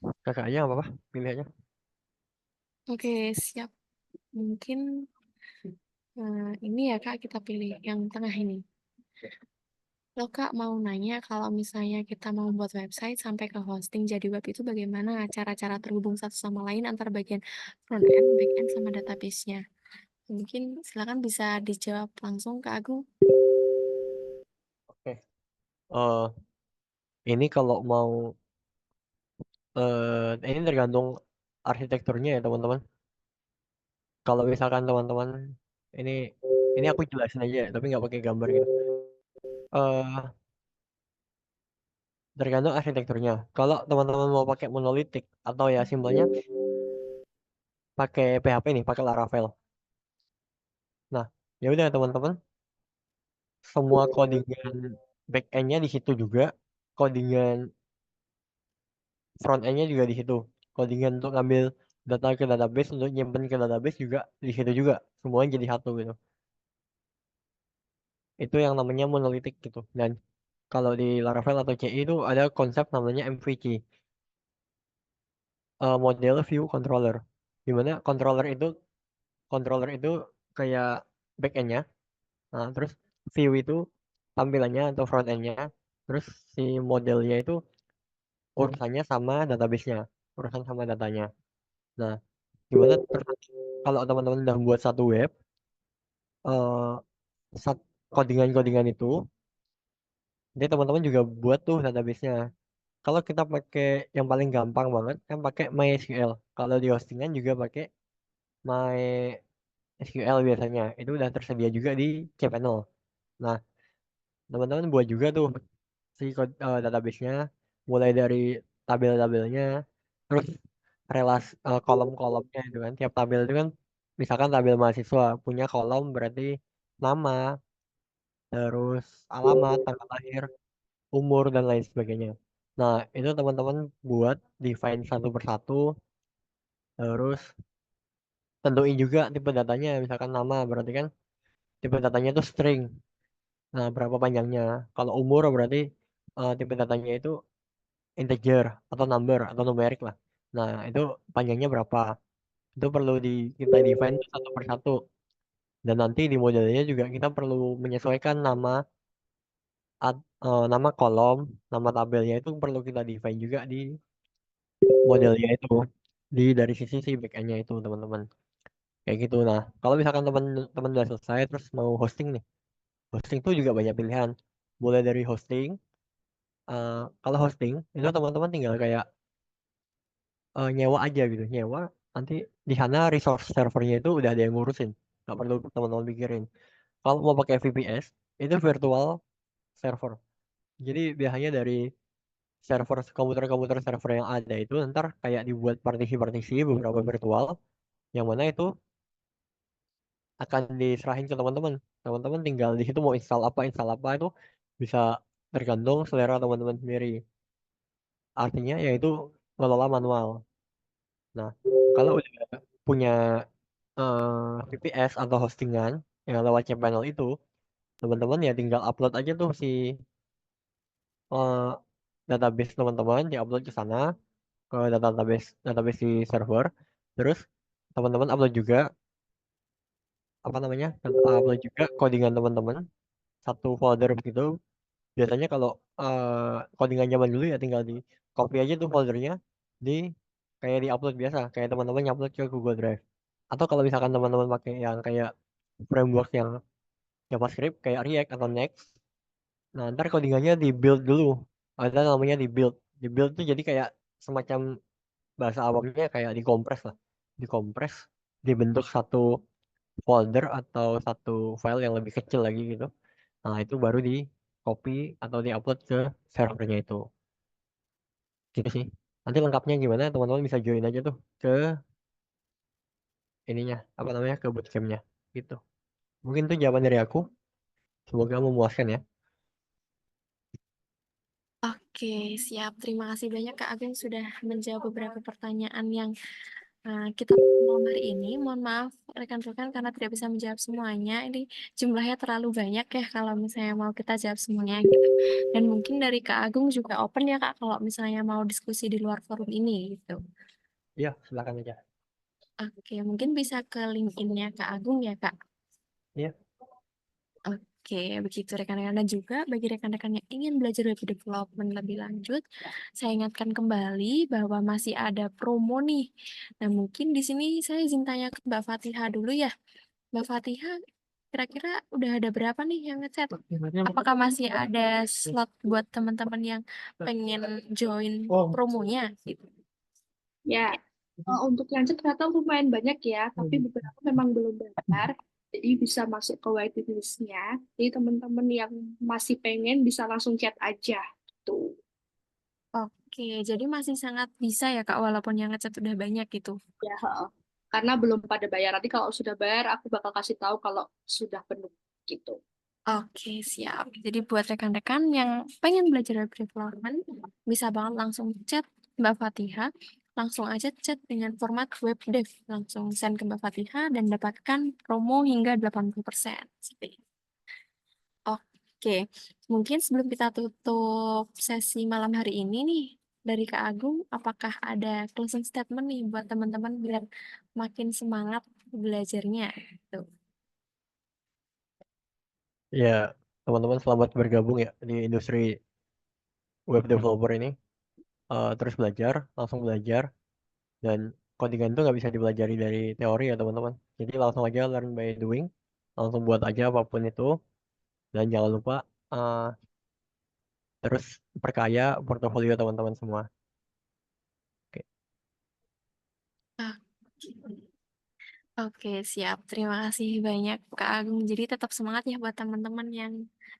Speaker 3: Kakak aja nggak apa-apa, pilih aja.
Speaker 2: Oke, siap. Mungkin ini ya Kak, kita pilih yang tengah ini. Lo Kak mau nanya kalau misalnya kita mau membuat website sampai ke hosting jadi web itu bagaimana cara-cara terhubung satu sama lain antar bagian front end, back end, sama database-nya. Mungkin silakan bisa dijawab langsung Kak Agung.
Speaker 3: Oke. Ini kalau mau ini tergantung arsitekturnya ya teman-teman. Kalau misalkan teman-teman ini aku jelasin aja ya, tapi nggak pakai gambar gitu. Eh Tergantung arsitekturnya. Kalau teman-teman mau pakai monolitik atau ya simpelnya pakai PHP nih, pakai Laravel. Nah, ya udah teman-teman, semua codingan back end-nya di situ juga, codingan front end-nya juga di situ. Codingan untuk ngambil data ke database, untuk nyimpen ke database juga di situ juga. Semuanya jadi satu gitu. Itu yang namanya monolitik gitu. Dan kalau di Laravel atau CI itu ada konsep namanya MVC, Model View Controller. Dimana controller itu kayak back end-nya. Nah, terus view itu tampilannya atau front end-nya. Terus si modelnya itu urusannya sama database-nya, urusan sama datanya. Nah, gimana kalau teman-teman udah buat satu web, eh codingan-codingan itu, jadi teman-teman juga buat tuh database-nya. Kalau kita pakai yang paling gampang banget kan pakai MySQL. Kalau di hostingan juga pakai MySQL biasanya. Itu udah tersedia juga di cPanel. Nah, teman-teman buat juga tuh si database-nya mulai dari tabel-tabelnya, terus kolom-kolomnya itu kan. Tiap tabel itu kan misalkan tabel mahasiswa punya kolom berarti nama, terus alamat, tanggal lahir, umur dan lain sebagainya. Nah, itu teman-teman buat define satu persatu, terus tentuin juga tipe datanya, misalkan nama berarti kan tipe datanya itu string. Nah, berapa panjangnya? Kalau umur berarti tipe datanya itu integer atau number atau numerik lah. Nah, itu panjangnya berapa? Itu perlu kita define satu persatu. Dan nanti di modelnya juga kita perlu menyesuaikan nama kolom, nama tabelnya itu perlu kita define juga di modelnya itu. Dari sisi si backend-nya itu, teman-teman. Kayak gitu. Nah, kalau misalkan teman-teman udah selesai terus mau hosting nih. Hosting tuh juga banyak pilihan. Mulai dari hosting, kalau hosting itu teman-teman tinggal kayak nyewa aja gitu, nyewa nanti di sana resource servernya itu udah ada yang ngurusin, nggak perlu teman-teman pikirin. Kalau mau pakai VPS itu virtual server, jadi biasanya dari komputer-komputer server yang ada itu ntar kayak dibuat partisi-partisi beberapa virtual, yang mana itu akan diserahin ke teman-teman. Teman-teman tinggal di situ mau install apa itu bisa tergantung selera teman-teman sendiri, artinya yaitu ngelola manual. Nah, kalau udah punya VPS atau hostingan yang lewat cPanel itu, teman-teman ya tinggal upload aja tuh si eh, database teman-teman, diupload ke sana ke database database di server. Terus teman-teman upload juga apa namanya? Upload juga codingan teman-teman satu folder begitu. Biasanya kalau codingan zaman dulu ya tinggal di copy aja tuh foldernya, di kayak di upload biasa, kayak teman-teman upload ke Google Drive. Atau kalau misalkan teman-teman pakai yang kayak framework yang JavaScript kayak React atau Next. Nah, ntar codingannya di build dulu. Ada namanya di build. Di build tuh jadi kayak semacam bahasa awamnya kayak dikompres lah. Dikompres, dibentuk satu folder atau satu file yang lebih kecil lagi gitu. Nah, itu baru di copy atau di upload ke servernya itu. Gitu sih. Nanti lengkapnya gimana teman-teman bisa join aja tuh ke ininya, apa namanya, ke bootcampnya. Gitu. Mungkin itu jawaban dari aku. Semoga memuaskan ya.
Speaker 2: Oke, siap. Terima kasih banyak Kak Agung sudah menjawab beberapa pertanyaan yang kita malam hari ini. Mohon maaf rekan-rekan karena tidak bisa menjawab semuanya. Ini jumlahnya terlalu banyak ya kalau misalnya mau kita jawab semuanya gitu. Dan mungkin dari Kak Agung juga open ya Kak kalau misalnya mau diskusi di luar forum ini gitu.
Speaker 3: Iya, silakan aja.
Speaker 2: Oke, mungkin bisa ke LinkedIn-nya Kak Agung ya Kak.
Speaker 3: Iya.
Speaker 2: Oke, begitu rekan-rekan dan juga bagi rekan-rekan yang ingin belajar web development lebih lanjut, saya ingatkan kembali bahwa masih ada promo nih. Nah, mungkin di sini saya izin tanya ke Mbak Fatihah dulu ya. Mbak Fatihah, kira-kira udah ada berapa nih yang ngechat? Apakah masih ada slot buat teman-teman yang pengen join promonya gitu?
Speaker 4: Ya, Untuk yang chat ternyata lumayan banyak ya, tapi beberapa memang belum bayar. Jadi bisa masuk ke waiting list-nya. Jadi teman-teman yang masih pengen bisa langsung chat aja. Tuh.
Speaker 2: Oke, jadi masih sangat bisa ya Kak, walaupun yang ngechat udah banyak gitu.
Speaker 4: Ya, heeh. Karena belum pada bayar. Nanti kalau sudah bayar, aku bakal kasih tahu kalau sudah penuh gitu.
Speaker 2: Oke, siap. Jadi buat rekan-rekan yang pengen belajar web development, bisa banget langsung chat Mbak Fatihah. Langsung aja chat dengan format web dev. Langsung send ke Mbak Fatihah dan dapatkan promo hingga 80%. Seperti itu. Oke, mungkin sebelum kita tutup sesi malam hari ini nih, dari Kak Agung, apakah ada closing statement nih buat teman-teman biar makin semangat belajarnya? Tuh.
Speaker 3: Ya, teman-teman selamat bergabung ya di industri web developer ini. Terus belajar, langsung belajar. Dan codingan itu nggak bisa dipelajari dari teori ya teman-teman. Jadi langsung aja learn by doing. Langsung buat aja apapun itu. Dan jangan lupa eh, terus perkaya portofolio teman-teman semua. Oke.
Speaker 2: Ah, Oke, siap. Terima kasih banyak, Kak Agung. Jadi tetap semangat ya buat teman-teman yang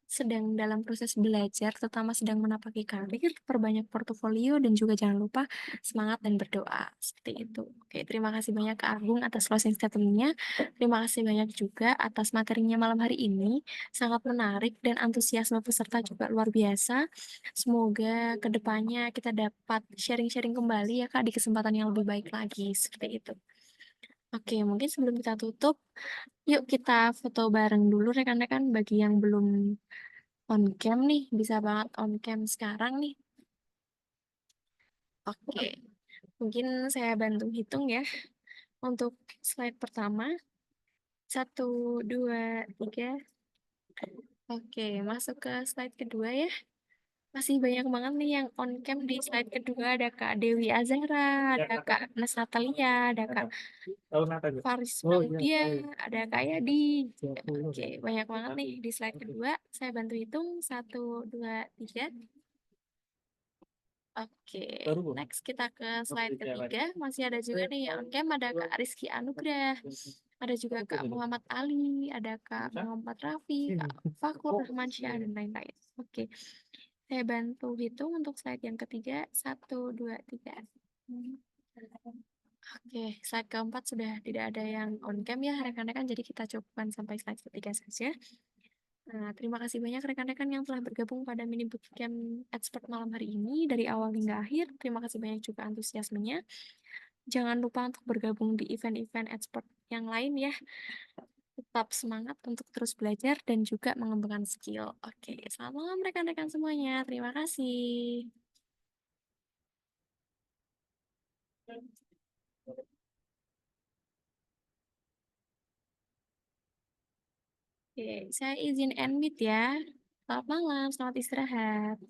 Speaker 2: sedang dalam proses belajar, terutama sedang menapaki karir, perbanyak portofolio, dan juga jangan lupa semangat dan berdoa. Seperti itu. Oke, terima kasih banyak, Kak Agung, atas closing statement-nya. Terima kasih banyak juga atas materinya malam hari ini. Sangat menarik dan antusiasme peserta juga luar biasa. Semoga kedepannya kita dapat sharing-sharing kembali ya, Kak, di kesempatan yang lebih baik lagi. Seperti itu. Oke, mungkin sebelum kita tutup, yuk kita foto bareng dulu rekan-rekan bagi yang belum on cam nih, bisa banget on cam sekarang nih. Oke, mungkin saya bantu hitung ya. Untuk slide pertama, 1, 2, 3. Oke, masuk ke slide kedua ya. Masih banyak banget nih yang on cam di slide kedua. Ada Kak Dewi Azara, ada Kak Nes Natalia, ada Kak Faris Pramudia, ada Kak Yadi. Oke, banyak banget nih di slide kedua. Saya bantu hitung. 1, 2, 3. Oke, next kita ke slide ketiga. Masih ada juga nih yang on cam. Ada Kak Rizky Anugrah. Ada juga Kak Muhammad Ali. Ada Kak Muhammad Rafi, Kak Fakur Rahmansyah, dan lain-lain. Oke, saya bantu hitung untuk slide yang ketiga. 1, 2, 3. Oke, slide keempat sudah tidak ada yang on cam ya rekan-rekan, jadi kita cukupkan sampai slide ketiga saja. Nah, terima kasih banyak rekan-rekan yang telah bergabung pada mini bootcamp expert malam hari ini dari awal hingga akhir. Terima kasih banyak juga antusiasmenya. Jangan lupa untuk bergabung di event-event expert yang lain ya. Tetap semangat untuk terus belajar dan juga mengembangkan skill. Oke, selamat malam rekan-rekan semuanya. Terima kasih. Oke, saya izin end meet ya. Selamat malam, selamat istirahat.